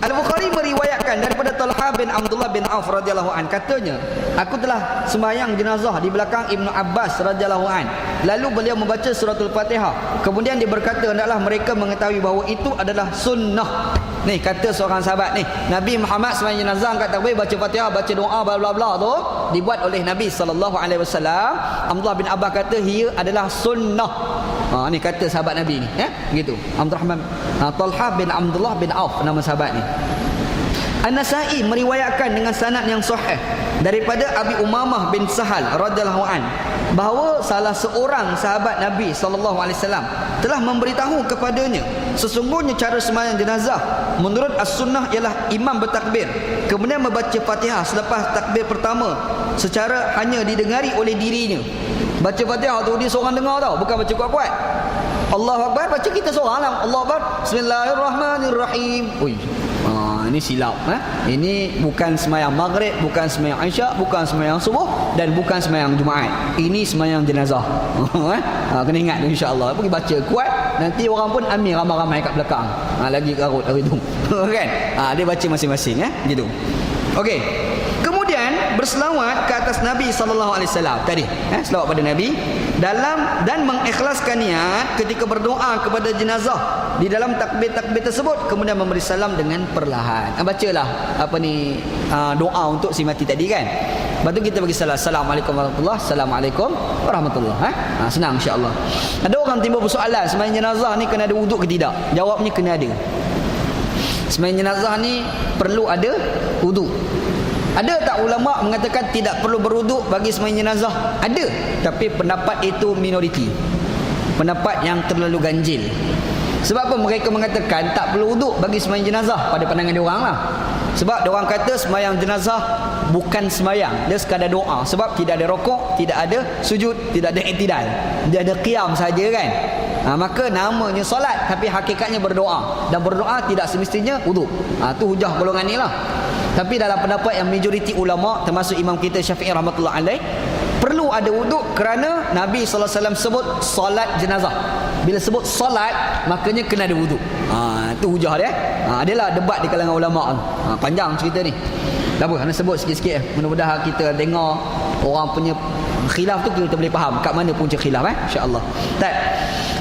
[SPEAKER 1] Al-Bukhari meriwayatkan daripada Talha bin Abdullah bin Auf radhiyallahu an, katanya, aku telah sembahyang jenazah di belakang Ibnu Abbas radhiyallahu an. Lalu beliau membaca suratul Fatihah. Kemudian dia berkata, hendaklah mereka mengetahui bahawa itu adalah sunnah. Ni kata seorang sahabat ni, Nabi Muhammad sembahyang jenazah angkat takbir, baca Fatihah, baca doa bla bla bla tu dibuat oleh Nabi sallallahu alaihi wasallam. Abdullah bin Abbas kata ia adalah sunnah. Ni kata sahabat Nabi ni, begitu. Abdurrahman Talha bin Abdullah bin Auf nama sahabat ni. An-Nasa'i meriwayatkan dengan sanad yang sahih daripada Abi Umamah bin Sahal radhiyallahu an bahawa salah seorang sahabat Nabi sallallahu alaihi wasallam telah memberitahu kepadanya, sesungguhnya cara sembahyang jenazah menurut as-sunnah ialah imam bertakbir kemudian membaca Fatihah selepas takbir pertama secara hanya didengari oleh dirinya. Baca Fatihah tu dia seorang dengar tau, bukan baca kuat-kuat. Allahu Akbar baca kita seorang lah. Allahu Akbar, Bismillahirrahmanirrahim. Ini silap. Ini bukan sembahyang maghrib, bukan sembahyang isyak, bukan sembahyang subuh dan bukan sembahyang Jumaat. Ini sembahyang jenazah. Kena ingat insya-Allah. Pergi baca kuat, nanti orang pun ambil ramai-ramai kat belakang. Lagi karut hari tu. Kan? Dia baca masing-masing gitu. Okey. Kemudian berselawat ke atas Nabi sallallahu alaihi wasallam tadi, selawat pada Nabi dalam dan mengikhlaskan niat ketika berdoa kepada jenazah di dalam takbir-takbir tersebut, kemudian memberi salam dengan perlahan. Bacalah doa untuk si mati tadi kan. Lepas tu kita bagi salam, Assalamualaikum warahmatullahi, Assalamualaikum warahmatullahi. Senang insya-Allah. Ada orang timbul persoalan, sembahyang jenazah ni kena ada wuduk ke tidak? Jawabnya kena ada. Sembahyang jenazah ni perlu ada wuduk. Ada tak ulama mengatakan tidak perlu berwuduk bagi sembahyang jenazah? Ada, tapi pendapat itu minoriti. Pendapat yang terlalu ganjil. Sebab apa mereka mengatakan tak perlu wuduk bagi sembahyang jenazah pada pandangan dia orang lah. Sebab dia orang kata sembahyang jenazah bukan sembahyang, dia sekadar doa. Sebab tidak ada rokok, tidak ada sujud, tidak ada i'tidal. Dia ada qiyam saja kan. Maka namanya solat tapi hakikatnya berdoa. Dan berdoa tidak semestinya wuduk. Tu hujah golongan ni lah. Tapi dalam pendapat yang majoriti ulama termasuk imam kita Syafi'i rahmatullah alaih, perlu ada wuduk kerana Nabi sallallahu alaihi wasallam sebut solat jenazah. Bila sebut solat makanya kena ada wuduk. Itu hujah dia. Adalah debat di kalangan ulama. Panjang cerita ni. Tak apa, nak sebut sikit-sikit. Mudah-mudahan kita dengar orang punya khilaf tu kita boleh faham kat mana punca khilaf insya-Allah. Tak.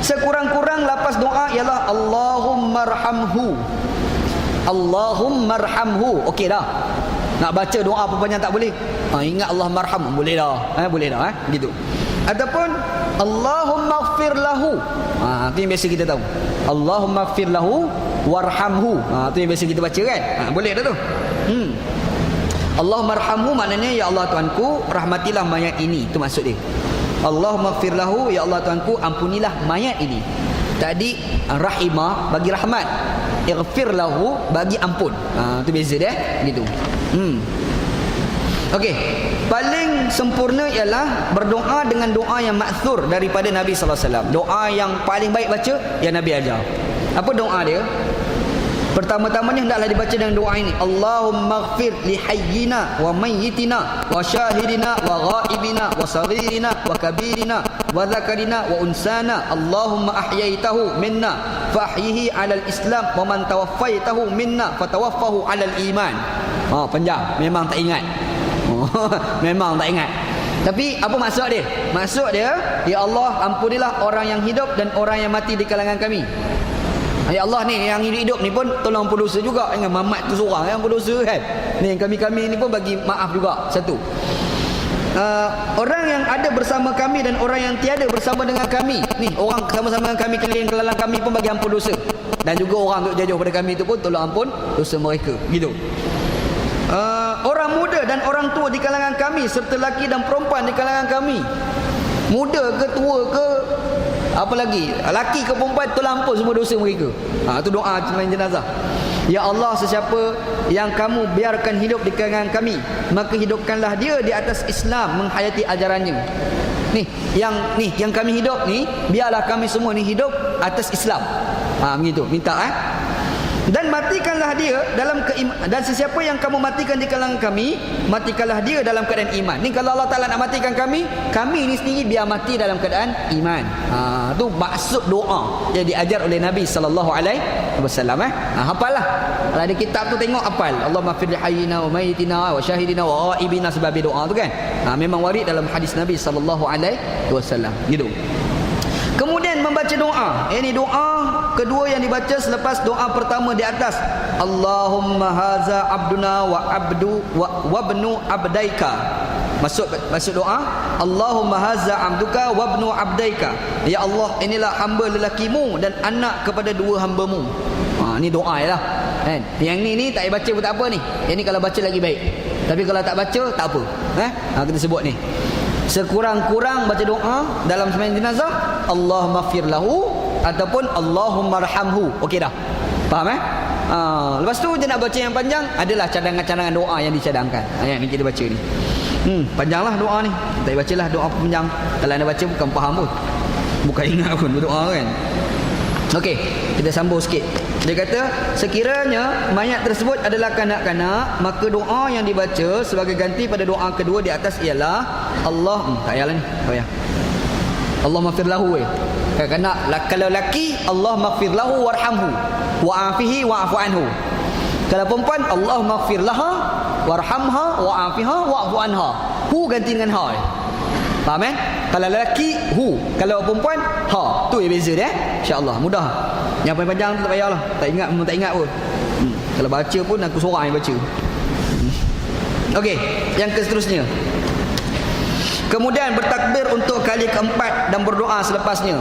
[SPEAKER 1] Sekurang-kurang lapas doa ialah Allahummarhamhu. Allahummarhamhu. Okey dah. Nak baca doa apa panjang tak boleh. Ingat Allah marham, boleh dah. Boleh dah gitu. Ataupun Allahumma ighfir lahu. Itu yang biasa kita tahu. Allahumma ighfir lahu warhamhu. Itu yang biasa kita baca kan. Boleh dah tu. Allahumma arhamhu maknanya ya Allah Tuanku, rahmatilah mayat ini. Itu maksud dia. Allahumma ighfir lahu, ya Allah Tuanku, ampunilah mayat ini. Tadi rahimah bagi rahmat, ighfir lahu bagi ampun. Itu beza dia gitu. Okey, paling sempurna ialah berdoa dengan doa yang ma'thur daripada Nabi sallallahu alaihi wasallam. Doa yang paling baik baca yang Nabi ajar. Apa doa dia? Pertama-tamanya hendaklah dibaca dengan doa ini. Allahumma ighfir li hayyina wa mayyitina wa syahidina wa ghaibina wa saghirina wa kabirina wa dzakarina wa unsana. Allahumma ahyaitahu minna fa ahyihi 'alal islam wa man tawaffaitahu minna fatawaffahu 'alal iman. Panjang, memang tak ingat. Memang tak ingat. Tapi apa maksud dia? Maksud dia, ya Allah, ampunilah orang yang hidup dan orang yang mati di kalangan kami. Ya Allah, ni yang hidup ni pun tolong ampun dosa juga. Dengan Mamat tu seorang yang berdosa kan. Ni kami-kami ni pun bagi maaf juga. Satu, orang yang ada bersama kami dan orang yang tiada bersama dengan kami, ni orang sama-sama dengan kami, keliling kami pun bagi ampun dosa. Dan juga orang duduk jauh pada kami tu pun tolong ampun dosa mereka. Gitu. Orang muda dan orang tua di kalangan kami, serta lelaki dan perempuan di kalangan kami, muda ke tua ke apa lagi, lelaki ke perempuan, tolong ampun semua dosa mereka. Itu doa sembelih jenazah. Ya Allah, sesiapa yang kamu biarkan hidup di kalangan kami, maka hidupkanlah dia di atas Islam, menghayati ajarannya. Ni yang kami hidup ni, biarlah kami semua ni hidup atas Islam. Begitu minta. Dan matikanlah dia dalam dan sesiapa yang kamu matikan di kalangan kami, matikanlah dia dalam keadaan iman. Ni kalau Allah Ta'ala nak matikan kami ni sendiri biar mati dalam keadaan iman. Tu maksud doa yang diajar oleh Nabi sallallahu alaihi wasallam. Hafallah. Kalau ada kitab tu tengok hafal. Allahumma fir hayyina wa mayyitina wa syahidina wa ghaibina, sebab doa tu kan. Memang warid dalam hadis Nabi sallallahu alaihi wasallam. Gitu. Kemudian membaca doa. Ini doa kedua yang dibaca selepas doa pertama di atas. Allahumma haza abduna wa ibnu abdaika. Maksud doa, Allahumma haza abduka wa ibnu abdaika. Ya Allah, inilah hamba lelakimu dan anak kepada dua hambamu. Ini doa lah kan. Yang ni tak baca pun tak apa ni. Yang ni kalau baca lagi baik. Tapi kalau tak baca tak apa. Kita sebut ni. Sekurang-kurang baca doa dalam sembahyang jenazah, Allahumma ighfir lahu ataupun Allahumma arhamhu. Okey dah. Faham lepas tu dia nak baca yang panjang, adalah cadangan-cadangan doa yang dicadangkan. Yang ni kita baca ni. Panjanglah doa ni. Tak bacalah doa panjang. Kalau anda baca bukan faham pun. Bukan ingat pun berdoa kan. Okey, kita sambung sikit. Dia kata, sekiranya mayat tersebut adalah kanak-kanak, maka doa yang dibaca sebagai ganti pada doa kedua di atas ialah Allah, tak payahlah ni, tak payah. Allah maghfir lahu. Kanak-kanak, kalau lelaki, Allah maghfir lahu warhamhu wa'afihi wa'afu anhu. Kalau perempuan, Allah maghfir laha warhamha wa'afiha wa'afu anha. Hu ganti dengan ha. Faham Kalau lelaki hu, kalau perempuan ha. Tu yang beza dia. InsyaAllah mudah. Yang paling panjang tu tak payahlah. Tak ingat memang tak ingat pun. Kalau baca pun aku seorang yang baca. Okey, yang seterusnya. Kemudian bertakbir untuk kali keempat dan berdoa selepasnya.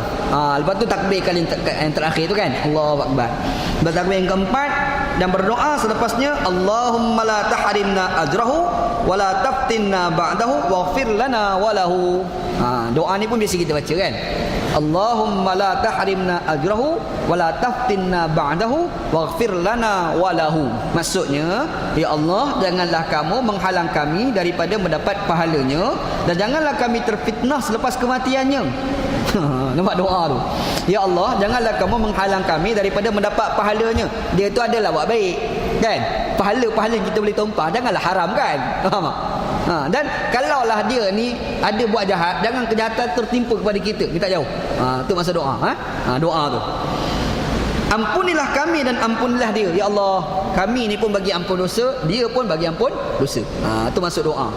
[SPEAKER 1] Lepas tu takbir kali yang terakhir tu kan. Allahu Akbar. Bertakbir yang keempat dan berdoa selepasnya, Allahumma la tahrimna ajrahu wa la taftinna ba'dahu waghfir lana wa lahu. Doa ni pun biasa kita baca kan. Allahumma la tahrimna ajrahu wa la taftinna ba'dahu waghfir lana wa lahu. Maksudnya, ya Allah, janganlah kamu menghalang kami daripada mendapat pahalanya dan janganlah kami terfitnah selepas kematiannya. Nampak doa tu. Ya Allah, janganlah kamu menghalang kami daripada mendapat pahalanya. Dia tu adalah buat baik kan. Pahala-pahala kita boleh tumpah, janganlah haram kan. Faham tak? Dan kalaulah dia ni ada buat jahat, jangan kejahatan tertimpa kepada kita. Kita jauh. Tu masa doa. Doa tu. Ampunilah kami dan ampunilah dia. Ya Allah, kami ni pun bagi ampun dosa, dia pun bagi ampun dosa. Tu maksud doa.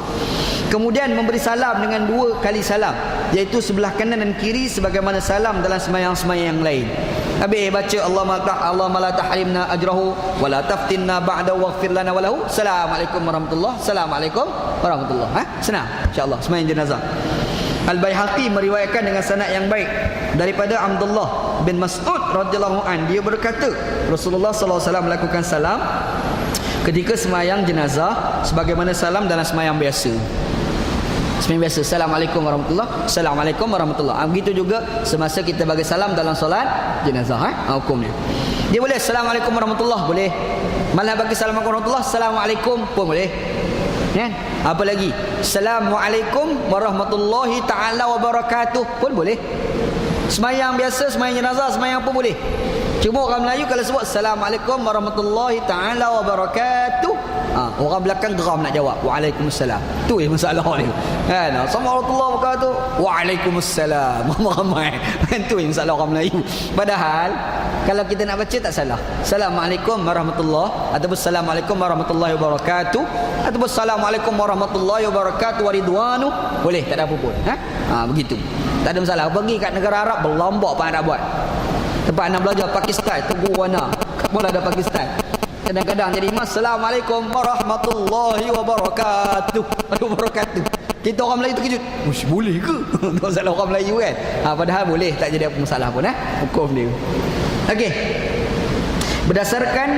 [SPEAKER 1] Kemudian memberi salam dengan 2 kali salam, iaitu sebelah kanan dan kiri sebagaimana salam dalam sembahyang-sembahyang yang lain. Habis baca Allahumma la tahrimna ajrahu wa la taftinna ba'da waghfir lana wa lahu. Assalamualaikum warahmatullahi. Assalamualaikum warahmatullahi. Senang insya-Allah sembahyang jenazah. Al-Baihaqi meriwayatkan dengan sanad yang baik daripada Abdullah bin Mas'ud radhiyallahu an, dia berkata Rasulullah sallallahu alaihi wasallam melakukan salam ketika sembahyang jenazah sebagaimana salam dalam sembahyang biasa. Sembahyang biasa, Assalamualaikum warahmatullahi, Assalamualaikum warahmatullahi. Begitu juga semasa kita bagi salam dalam solat jenazah, hukumnya. Dia boleh Assalamualaikum warahmatullahi, boleh. Malah bagi salam warahmatullahi, Assalamualaikum pun boleh. Kan? Apa lagi? Assalamualaikum warahmatullahi taala wabarakatuh pun boleh. Sembahyang biasa, sembahyang jenazah, sembahyang apa boleh. Cuma orang Melayu kalau sebut Assalamualaikum warahmatullahi taala wabarakatuh, orang belakang geram nak jawab Waalaikumsalam. Tu yang masalah ni. Kan? Assalamualaikum warahmatullahi wabarakatuh. Waalaikumsalam. Ramai. Tu yang masalah orang Melayu. Padahal kalau kita nak baca tak salah. Assalamualaikum warahmatullahi ataupun Assalamualaikum warahmatullahi wabarakatuh ataupun Assalamualaikum warahmatullahi wabarakatuh waridwanu boleh, tak ada apa pun. Begitu. Tak ada masalah. Pergi kat negara Arab berlombok apa nak buat. Tempat nak belajar Pakistan, Teguh Wana. Boleh ada Pakistan. Kadang-kadang jadi Assalamualaikum warahmatullahi wabarakatuh. Wabarakatuh. Kita orang Melayu terkejut. Ush, boleh ke? Tak salah orang Melayu kan? Padahal boleh, tak jadi apa masalah pun hukum dia. Okey. Berdasarkan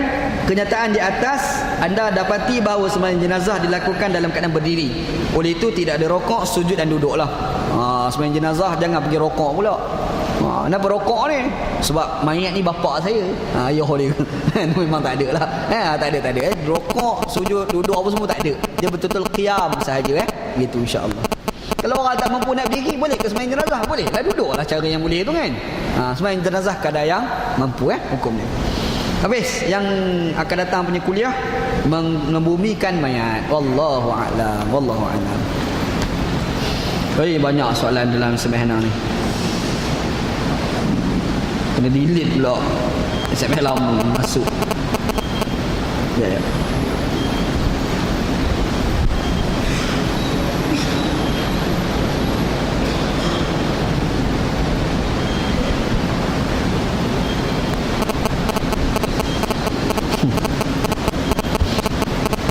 [SPEAKER 1] kenyataan di atas, anda dapati bahawa sembahyang jenazah dilakukan dalam keadaan berdiri. Oleh itu tidak ada rokok, sujud dan duduklah. Sembahyang jenazah jangan pergi rokok pula. Kenapa rokok ni? Sebab mayat ni bapak saya. Ayah dia. Memang tak ada lah. Tak ada. Rokok, sujud, duduk apa semua tak ada. Dia betul-betul qiyam sahaja. Gitu insya-Allah. Kalau orang tak mampu nak berdiri, boleh ke sembahyang jenazah? Boleh lah, duduklah cara yang boleh tu kan. Sembahyang jenazah kadar yang mampu hukum dia. Habis yang akan datang punya kuliah mengebumikan mayat. Wallahu a'lam. Wallahu a'lam. Banyak soalan dalam sembahyang ni. Kena delete pula SMS lama masuk. Ya.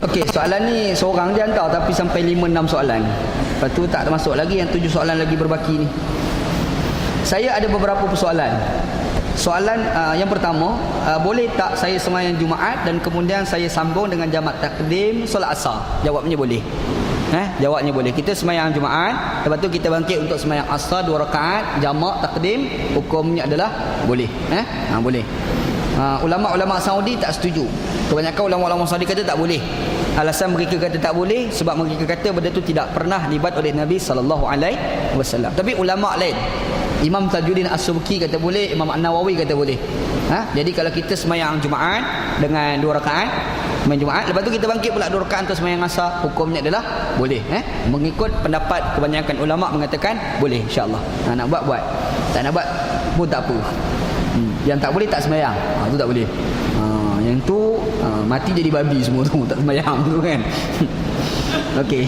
[SPEAKER 1] Okey, soalan ni seorang je hantar tapi sampai 5-6 soalan. Lepas tu tak termasuk lagi yang 7 soalan lagi berbaki ni. Saya ada beberapa persoalan. Soalan yang pertama, boleh tak saya sembahyang Jumaat dan kemudian saya sambung dengan jamak takdim solat asar? Jawabnya boleh. Jawabnya boleh. Kita sembahyang Jumaat, lepas tu kita bangkit untuk sembahyang asar 2 rakaat, jamak takdim, hukumnya adalah boleh. Boleh. Ulama-ulama Saudi tak setuju. Kebanyakan ulama-ulama Saudi kata tak boleh. Alasan mereka kata tak boleh sebab mereka kata benda tu tidak pernah dibuat oleh Nabi sallallahu alaihi wasallam. Tapi ulama lain, Imam Tajuddin As-Subki kata boleh, Imam An-Nawawi kata boleh. Jadi kalau kita sembahyang Jumaat dengan 2 rakaat sembahyang Jumaat, lepas tu kita bangkit pula 2 rakaat untuk sembahyang asar, hukumnya adalah boleh. Mengikut pendapat kebanyakan ulama mengatakan boleh insya-Allah. Nak buat, tak nak buat pun tak apa. Yang tak boleh tak sembahyang. Tu tak boleh. Yang tu mati jadi babi semua tu, tak sembahyang tu kan. Okey.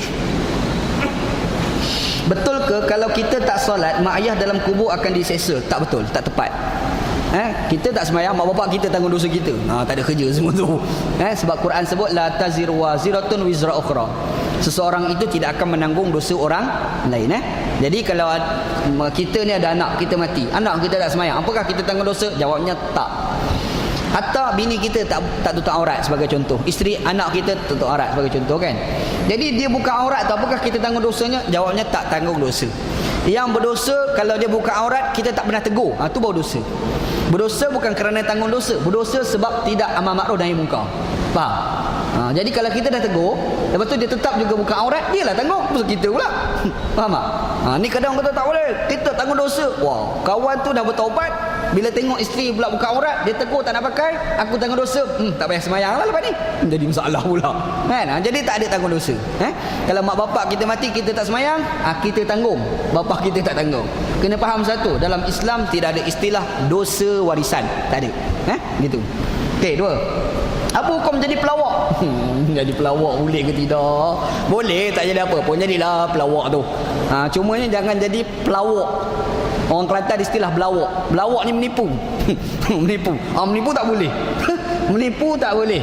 [SPEAKER 1] Betul ke kalau kita tak solat, mak ayah dalam kubur akan diseksa? Tak betul, tak tepat. Kita tak sembahyang, mak bapak kita tanggung dosa kita. Tak ada kerja semua tu. Sebab Quran sebut la taziru waziratun wizra ukhra. Seseorang itu tidak akan menanggung dosa orang lain. Jadi kalau kita ni ada anak kita mati, anak kita tak sembahyang, apakah kita tanggung dosa? Jawabnya tak. Hatta bini kita tak tutup aurat sebagai contoh, isteri anak kita tutup aurat sebagai contoh kan. Jadi dia buka aurat tu, apakah kita tanggung dosanya? Jawabnya tak tanggung dosa. Yang berdosa kalau dia buka aurat kita tak pernah tegur, tu baru dosa. Berdosa bukan kerana tanggung dosa, berdosa sebab tidak amal makruf nahi munkar. Faham? Jadi kalau kita dah tegur, lepas tu dia tetap juga buka aurat, dia lah tanggung, bukan kita pula. Faham tak? Ni kadang kata tak boleh, kita tanggung dosa. Wah, kawan tu dah bertaubat, bila tengok isteri pula buka aurat, dia tegur tak nak pakai, aku tanggung dosa. Tak payah sembahyang lah lepas ni. Jadi masalah pula. Kan? Jadi tak ada tanggung dosa. Kalau mak bapak kita mati, kita tak sembahyang, kita tanggung. Bapak kita tak tanggung. Kena faham satu, dalam Islam tidak ada istilah dosa warisan. Tak ada. Gitu. Okey, 2. Apa hukum jadi pelawak? Jadi pelawak boleh ke tidak? Boleh, tak jadi apa pun, jadilah pelawak tu. Cumanya jangan jadi pelawak. Orang Kelantan istilah belawak. Belawak ni menipu. Menipu. Menipu tak boleh. Menipu tak boleh.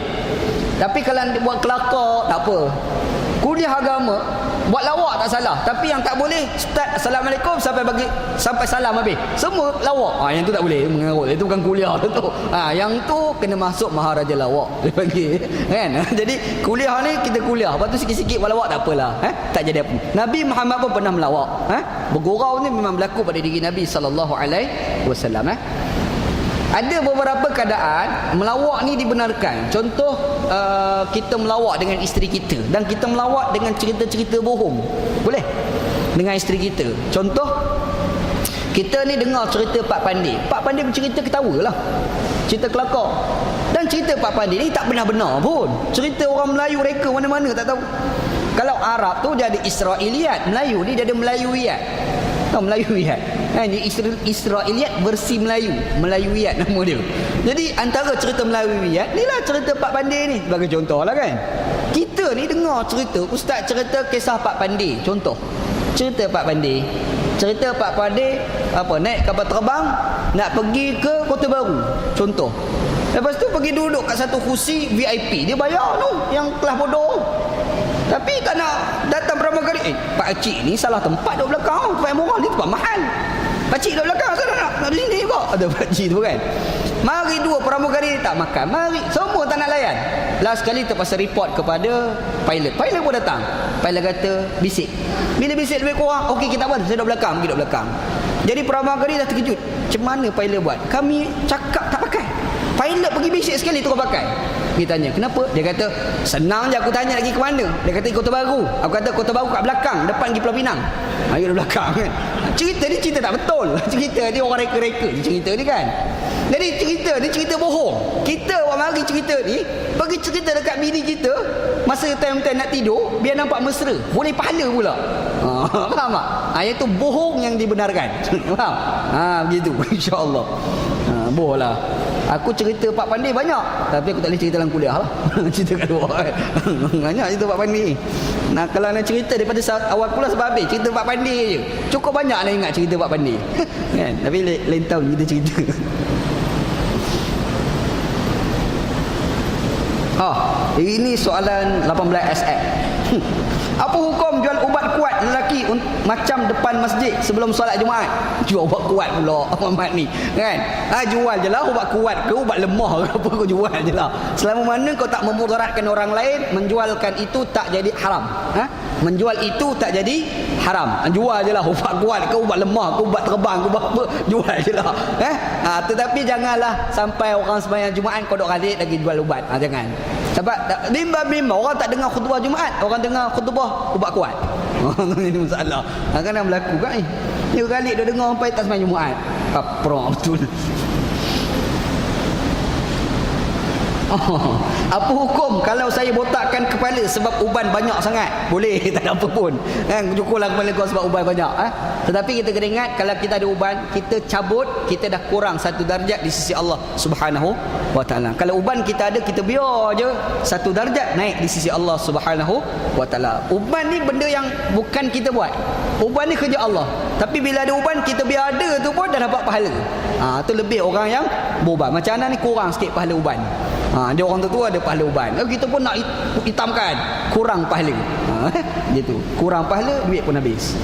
[SPEAKER 1] Tapi kalau buat kelakar tak apa. Kuliah agama buat lawak tak salah, tapi yang tak boleh start assalamualaikum sampai salam habis. Semua lawak. Yang tu tak boleh mengarut. Itu bukan kuliah tu. Yang tu kena masuk maharaja lawak dia panggil. Kan? Jadi kuliah ni kita kuliah. Lepas tu sikit-sikit buat lawak tak apalah. Tak jadi apa. Nabi Muhammad pun pernah melawak. Bergurau ni memang berlaku pada diri Nabi sallallahu alaihi wasallam. Ada beberapa keadaan melawak ni dibenarkan. Contoh kita melawak dengan isteri kita, dan kita melawak dengan cerita-cerita bohong. Boleh? Dengan isteri kita. Contoh, kita ni dengar cerita Pak Pandey. Pak Pandey bercerita ketawa lah. Cerita kelakar. Dan cerita Pak Pandey ni tak pernah benar pun. Cerita orang Melayu reka mana-mana tak tahu. Kalau Arab tu dia ada Israiliyat, Melayu ni dia ada Melayuiyat. Melayuiyat. Ini Israiliyat versi Melayu. Melayuiyat nama dia. Jadi antara cerita Melayuiyat ni lah cerita Pak Pandey ni. Sebagai contoh lah kan. Kita ni dengar cerita, ustaz cerita kisah Pak Pandey. Contoh. Cerita Pak Pandey. Cerita Pak Pandey naik kapal terbang nak pergi ke Kota Baru. Contoh. Lepas tu pergi duduk kat satu kursi VIP. Dia bayar tu yang kelas bodoh. Tapi tak nak datang pramugari. Pak Cik ni salah tempat duduk belakang. Tempat yang murah ni tempat mahal. Pak Cik duduk belakang, saya nak di sini juga. Ada Pak Cik tu kan. Mari dua pramugari tak makan. Mari. Semua tak nak layan. Last sekali terpaksa report kepada pilot. Pilot pun datang. Pilot kata bisik. Bila bisik lebih kurang, okey kita buat. Saya duduk belakang. Pergi duduk belakang. Jadi pramugari dah terkejut. Macam mana pilot buat? Kami cakap tak pakai. Pilot pergi bisik sekali terus pakai. Kita tanya, kenapa? Dia kata, senang je aku tanya lagi ke mana. Dia kata, Kota Baru. Aku kata, Kota Baru kat belakang, depan pergi Pulau Pinang. Di belakang kan. Cerita ni cerita tak betul. Cerita ni orang reka-reka cerita ni kan. Jadi cerita ni cerita bohong. Kita orang mari cerita ni, pergi cerita dekat bini kita, masa time-time nak tidur, biar nampak mesra. Boleh pahala pula. Faham tak? Itu bohong yang dibenarkan. Faham? Begitu. InsyaAllah. Bohong lah. Aku cerita Pak Pandey banyak, tapi aku tak boleh cerita dalam kuliah lah. Cerita kat luar kan. Banyak cerita Pak Pandey. Nah, kalau nak cerita daripada awal kuliah sebab habis cerita Pak Pandey je. Cukup banyak nak ingat cerita Pak Pandey. Kan? Tapi lain tahun kita cerita. Ini soalan 18 SF. Apa hukum jual ubat kuat lelaki macam depan masjid sebelum solat Jumaat? Jual ubat kuat pula Muhammad ni kan. Jual je lah ubat kuat ke ubat lemah ke apa, kau jual je lah. Selama mana kau tak memudaratkan orang lain, menjualkan itu tak jadi haram. Menjual itu tak jadi haram. Jual je lah ubat kuat ke ubat lemah ke ubat terbang ke ubat apa, jual je lah. Tetapi janganlah sampai orang sembahyang Jumaat kau duk ralik lagi jual ubat. Jangan. Sebab bimba orang tak dengar khutbah Jumaat, orang dengar khutbah ubat kuat. Ini masalah. Kadang berlaku kan ni. Dia kali dia dengar sampai tak sembahyang Jumaat. Kaprah betul. Apa hukum kalau saya botakkan kepala sebab uban banyak sangat? Boleh, tak ada apa pun. Cukurlah kepala kau sebab uban banyak. Tetapi kita kena ingat, kalau kita ada uban, kita cabut, kita dah kurang satu darjat di sisi Allah Subhanahu wa ta'ala. Kalau uban kita ada, kita biar je satu darjat naik di sisi Allah Subhanahu wa ta'ala. Uban ni benda yang bukan kita buat. Uban ni kerja Allah. Tapi bila ada uban, kita biar ada tu pun dah dapat pahala. Tu lebih orang yang beruban. Macam Ana ni kurang sikit pahala uban. Dia orang tu ada pahala uban. Kita pun nak hitamkan, kurang pahala. Gitu. Kurang pahala, duit pun habis.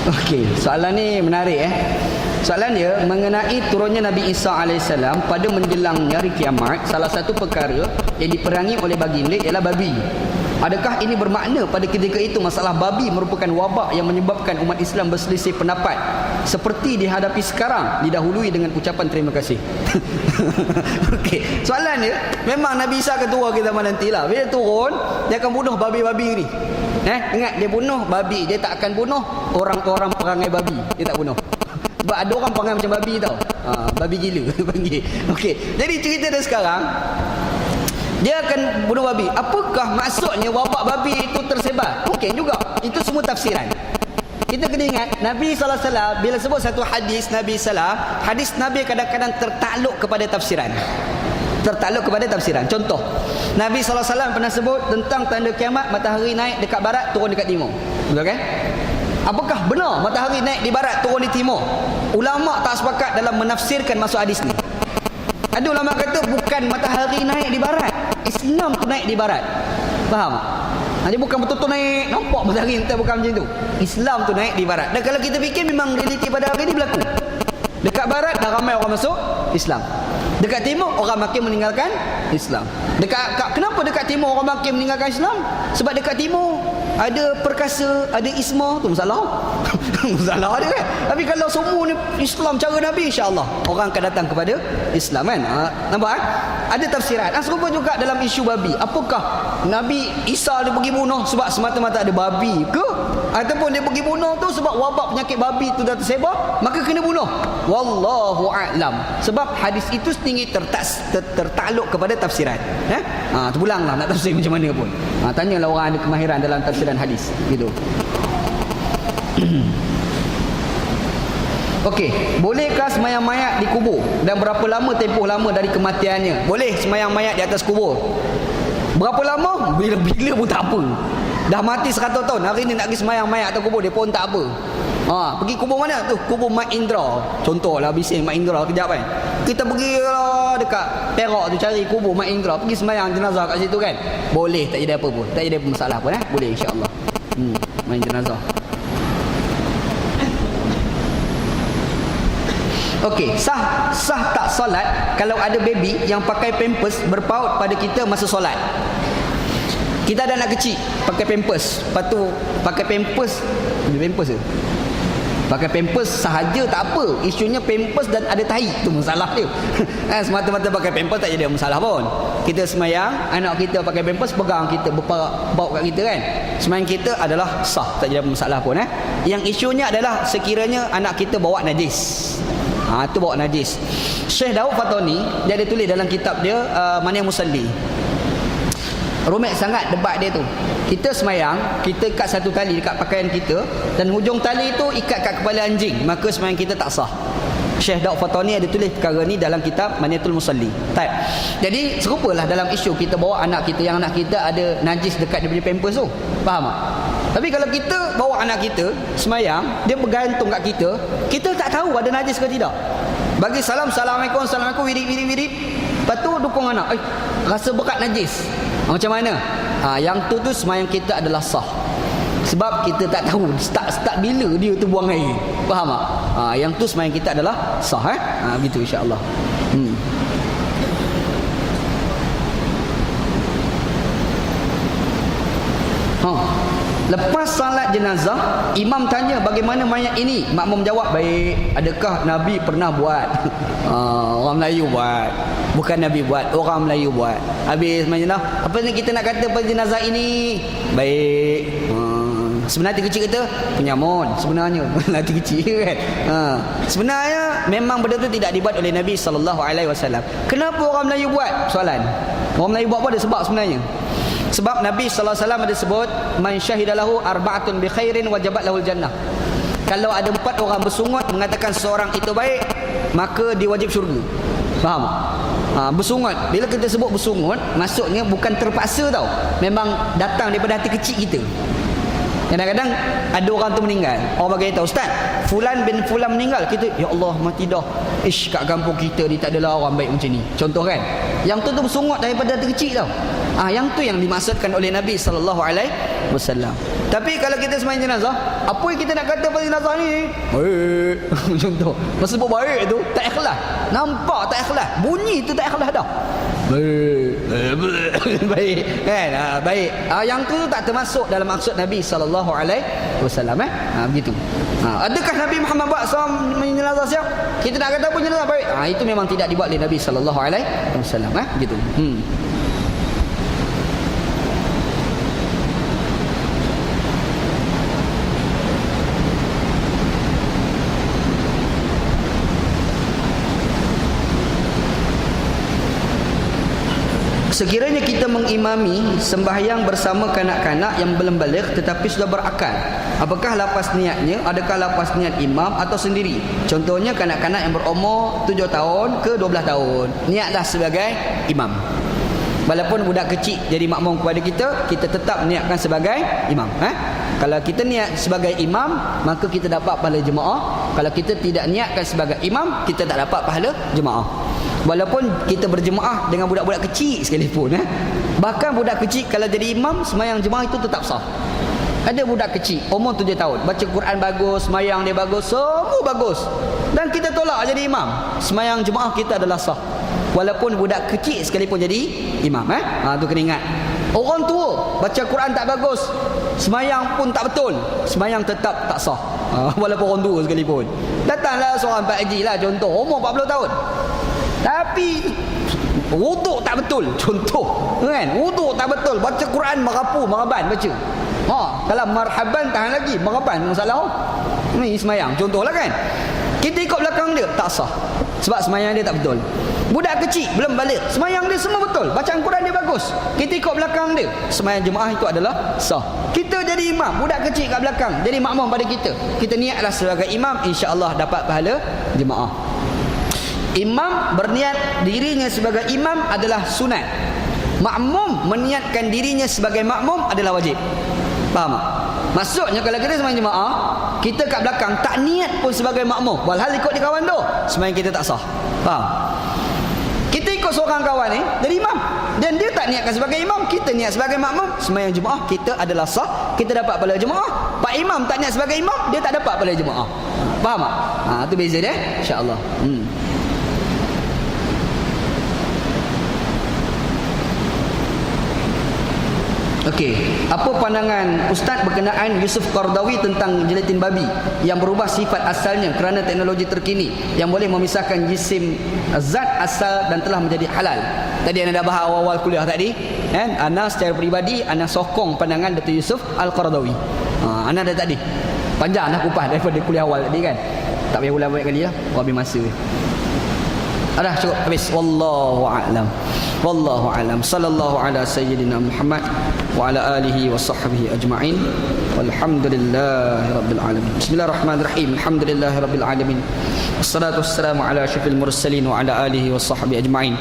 [SPEAKER 1] Okey, soalan ni menarik Soalan dia mengenai turunnya Nabi Isa AS pada menjelangnya hari kiamat. Salah satu perkara yang diperangi oleh baginda ialah babi. Adakah ini bermakna pada ketika itu masalah babi merupakan wabak yang menyebabkan umat Islam berselisih pendapat seperti dihadapi sekarang, didahului dengan ucapan terima kasih? Okey, soalan dia memang Nabi Isa akan turun kita nantilah. Bila turun, dia akan bunuh babi-babi ni. Ingat, dia bunuh babi, dia tak akan bunuh orang-orang perangai babi. Dia tak bunuh. Sebab ada orang perangai macam babi tau. Babi gila panggil. Okey, jadi cerita dia sekarang, dia akan bunuh babi. Apakah maksudnya wabak babi itu tersebar? Mungkin juga. Itu semua tafsiran. Kita kena ingat, Nabi SAW bila sebut satu hadis Nabi SAW, hadis Nabi kadang-kadang tertakluk kepada tafsiran. tertakluk kepada tafsiran. Contoh, Nabi SAW pernah sebut tentang tanda kiamat, matahari naik dekat barat, turun dekat timur. Betul kan? Apakah benar matahari naik di barat, turun di timur? Ulama tak sepakat dalam menafsirkan masuk hadis ni. Ada ulama kata bukan matahari naik di barat, Islam tu naik di barat. Faham? Dia bukan betul-betul naik, nampak matahari, entah bukan macam tu. Islam tu naik di barat. Dan kalau kita fikir, memang realiti pada hari ni berlaku. Dekat barat dah ramai orang masuk Islam. Dekat timur orang makin meninggalkan Islam. Kenapa dekat timur orang makin meninggalkan Islam? Sebab dekat timur ada perkasa, ada ismah, tu masalah. Masalah dia kan. Tapi kalau semua ni Islam cara Nabi, insya-Allah orang akan datang kepada Islam kan. Nampak kan? Ada tafsiran. Serupa juga dalam isu babi. Apakah Nabi Isa dia pergi bunuh sebab semata-mata ada babi ke? Ataupun dia pergi bunuh tu sebab wabak penyakit babi tu dah tersebar, maka kena bunuh? Wallahu a'lam. Sebab hadis itu setinggi tertakluk kepada tafsiran. Terpulanglah nak tafsir macam mana pun. Tanyalah orang ada kemahiran dalam tafsiran hadis gitu. Okey, bolehkah semayang mayat di kubur dan berapa lama tempoh lama dari kematiannya? Boleh semayang mayat di atas kubur. Berapa lama? Bila-bila pun tak apa. Dah mati 100 tahun, hari ni nak pergi semayang mayat atas kubur, dia pun tak apa. Pergi kubur mana tu? Kubur Mat Indra. Contohlah bising Mat Indra kejap kan. Kita pergi dekat Perak tu cari kubur Mat Indra, pergi semayang jenazah kat situ kan. Boleh, tak jadi apa pun. Tak jadi apa masalah pun Boleh insya-Allah. Main jenazah. Okey, sah tak solat kalau ada baby yang pakai pampers berpaut pada kita masa solat? Kita ada anak kecil pakai pampers, lepas tu pakai pampers ke? Pakai pampers sahaja tak apa. Isunya pampers dan ada tahi, tu masalah dia. Semata-mata pakai pampers tak jadi masalah pun. Kita semayang, anak kita pakai pampers, pegang kita, bawa kat kita kan. Semayang kita adalah sah, tak jadi masalah pun Yang isunya adalah sekiranya anak kita bawa najis. Itu bawa najis. Syekh Daud Fatoni dia ada tulis dalam kitab dia Mani Musalli. Rumit sangat debat dia tu. Kita semayang, kita ikat satu tali dekat pakaian kita dan hujung tali tu ikat kat kepala anjing, maka semayang kita tak sah. Syekh Daud Fatoni ada tulis perkara ni dalam kitab Maniatul Musalli. Jadi serupalah dalam isu kita bawa anak kita, yang anak kita ada najis dekat dia punya pampers tu. Faham tak? Tapi kalau kita bawa anak kita semayang, dia bergantung kat kita, kita tak tahu ada najis ke tidak. Bagi salam, assalamualaikum, assalamualaikum, wirid. Lepas tu dukung anak, rasa berat najis. Macam mana? Yang tu semayang kita adalah sah. Sebab kita tak tahu start bila dia tu buang air. Faham tak? Yang tu semayang kita adalah sah. Begitu insya-Allah. Lepas salat jenazah, imam tanya bagaimana mayat ini? Makmum jawab, baik. Adakah Nabi pernah buat? Orang Melayu buat. Bukan Nabi buat, orang Melayu buat. Habis jenazah, apa ni kita nak kata pada jenazah ini? Baik. Sebenarnya hati kecil kita penyamun sebenarnya. Hati kecil kan. Sebenarnya memang benda tu tidak dibuat oleh Nabi SAW. Kenapa orang Melayu buat? Soalan. Orang Melayu buat apa ada sebab sebenarnya? Sebab Nabi SAW ada sebut, man syahidalahu arba'atun bi khairin wajabat lahul jannah. Kalau ada 4 orang bersungut mengatakan seorang itu baik, maka dia wajib syurga. Faham? Bersungut. Bila kita sebut bersungut, maksudnya bukan terpaksa tau. Memang datang daripada hati kecil kita. Kadang-kadang ada orang tu meninggal, orang bagi tahu, Ustaz, Fulan bin Fulan meninggal. Kita, ya Allah, mati dah. Kat kampung kita ni tak adalah orang baik macam ni. Contoh kan. Yang tu bersungut daripada hati kecil tau. Yang tu yang dimaksudkan oleh Nabi SAW. Tapi kalau kita semayang jenazah, apa yang kita nak kata pada jenazah ni? Baik. Contoh, masa sebut baik tu tak ikhlas. Nampak tak ikhlas. Bunyi tu tak ikhlas dah. Baik. Baik kan? Baik. Yang tu tak termasuk dalam maksud Nabi SAW. Begitu. Adakah Nabi Muhammad SAW jenazah siap? Kita nak kata apa jenazah baik? Itu memang tidak dibuat oleh Nabi SAW. Begitu. sekiranya kita mengimami sembahyang bersama kanak-kanak yang belum baligh tetapi sudah berakal, apakah lapas niatnya? Adakah lapas niat imam atau sendiri? Contohnya kanak-kanak yang berumur 7 tahun ke 12 tahun, niatlah sebagai imam. Walaupun budak kecil jadi makmum kepada kita, kita tetap niatkan sebagai imam. Kalau kita niat sebagai imam, maka kita dapat pahala jemaah. Kalau kita tidak niatkan sebagai imam, kita tak dapat pahala jemaah. Walaupun kita berjemaah dengan budak-budak kecil sekalipun. Bahkan budak kecil kalau jadi imam, sembahyang jemaah itu tetap sah. Ada budak kecil umur 7 tahun, baca Quran bagus, sembahyang dia bagus, semua bagus, dan kita tolak jadi imam, sembahyang jemaah kita adalah sah. Walaupun budak kecil sekalipun jadi imam. Tu kena ingat. Orang tua baca Quran tak bagus, sembahyang pun tak betul, sembahyang tetap tak sah. Walaupun orang tua sekalipun. Datanglah seorang Pak Haji lah, contoh umur 40 tahun, tapi wuduk tak betul, contoh kan, wuduk tak betul, baca Quran merapu, meraban baca. Kalau marhaban tahan lagi, meraban masalah. Ni sembahyang contohlah kan. Kita ikut belakang dia tak sah, sebab sembahyang dia tak betul. Budak kecil belum balik, sembahyang dia semua betul, bacaan Quran dia bagus, kita ikut belakang dia, sembahyang jemaah itu adalah sah. Kita jadi imam, budak kecil kat belakang jadi makmum pada kita, kita niatlah sebagai imam, insya-Allah dapat pahala jemaah. Imam berniat dirinya sebagai imam adalah sunat. Makmum meniatkan dirinya sebagai makmum adalah wajib. Faham tak? Maksudnya kalau kita sembahyang jemaah, kita kat belakang tak niat pun sebagai makmum, walhal ikut di kawan tu, sembahyang kita tak sah. Faham? Kita ikut seorang kawan ni dari imam, dan dia tak niatkan sebagai imam, kita niat sebagai makmum, sembahyang jemaah kita adalah sah, kita dapat pahala jemaah. Pak imam tak niat sebagai imam, dia tak dapat pahala jemaah. Faham tak? Tu beza dia, insya-Allah. Okey, apa pandangan Ustaz berkenaan Yusuf Qaradawi tentang jelatin babi yang berubah sifat asalnya kerana teknologi terkini yang boleh memisahkan jisim zat asal dan telah menjadi halal? Tadi anda dah bahas awal-awal kuliah tadi, kan? Ana secara peribadi ana sokong pandangan Datuk Yusuf Al-Qaradawi. Ana dah tadi panjang dah kupas daripada kuliah awal tadi kan. Tak payah ulang banyak kali lah, habis masa. Dah cukup habis. Wallahu a'lam. Wallahu a'lam. Sallallahu ala sayyidina Muhammad wa ala alihi wa sahbihi ajma'in. Walhamdulillahi rabbil alamin. Bismillahirrahmanirrahim. Alhamdulillahi rabbil alamin. Wassalatu wassalamu ala asyrafil mursalin wa ala alihi wa sahbihi ajma'in.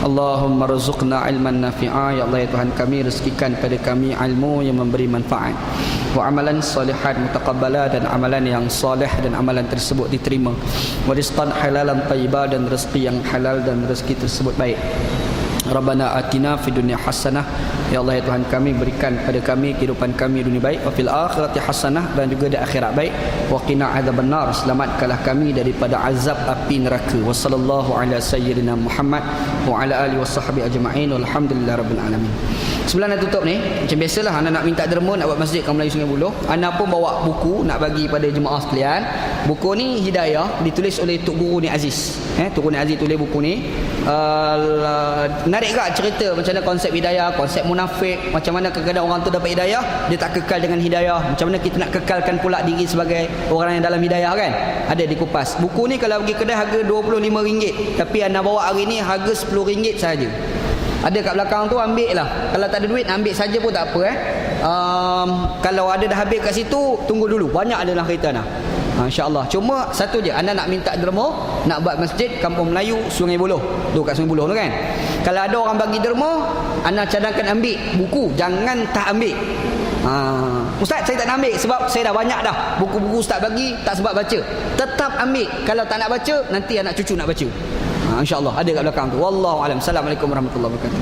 [SPEAKER 1] Allahumma rzuqna ilman nafi'a. Ya Allah ya Tuhan kami, rezekikan pada kami ilmu yang memberi manfaat, wa amalan salihat mutaqabbala, dan amalan yang soleh dan amalan tersebut diterima, wa rizqan halalan thayyibah, dan rezeki yang halal dan rezeki tersebut baik. Rabbana atina fid dunya hasanah. Ya Allah ya Tuhan kami, berikan pada kami kehidupan kami dunia baik, wa fil akhirati hasanah, dan juga di akhirat baik, wa qina adzabannar, selamatkanlah kami daripada azab api neraka. Wa sallallahu ala sayyidina Muhammad wa ala alihi wasahbihi ajma'in. Walhamdulillahirabbil alamin. Sebelum nak tutup ni, macam biasalah anak nak minta derma nak buat masjid Kampung Melayu Sungai Buloh. Anak pun bawa buku nak bagi pada jemaah sekalian. Buku ni Hidayah, ditulis oleh Tok Guru Ni Aziz. Tok Guru Ni Aziz tulis buku ni. Menarik tak cerita macam mana konsep hidayah, konsep munafik, macam mana kadang-kadang orang tu dapat hidayah, dia tak kekal dengan hidayah, macam mana kita nak kekalkan pula diri sebagai orang yang dalam hidayah kan. Ada dikupas. Buku ni kalau pergi kedai harga RM25, tapi anda bawa hari ni harga RM10 sahaja. Ada kat belakang tu, ambil lah. Kalau tak ada duit ambil saja pun tak apa kalau ada dah habis kat situ, tunggu dulu, banyak adalah kereta anda. InsyaAllah. Cuma satu je, anda nak minta derma nak buat masjid Kampung Melayu Sungai Buloh tu, kat Sungai Buloh tu kan. Kalau ada orang bagi derma, anda cadangkan ambil buku, jangan tak ambil. Ustaz saya tak nak ambil sebab saya dah banyak dah buku-buku Ustaz bagi, tak sempat baca. Tetap ambil. Kalau tak nak baca, nanti anak cucu nak baca. InsyaAllah ada kat belakang tu. Wallahu alam. Assalamualaikum warahmatullahi wabarakatuh.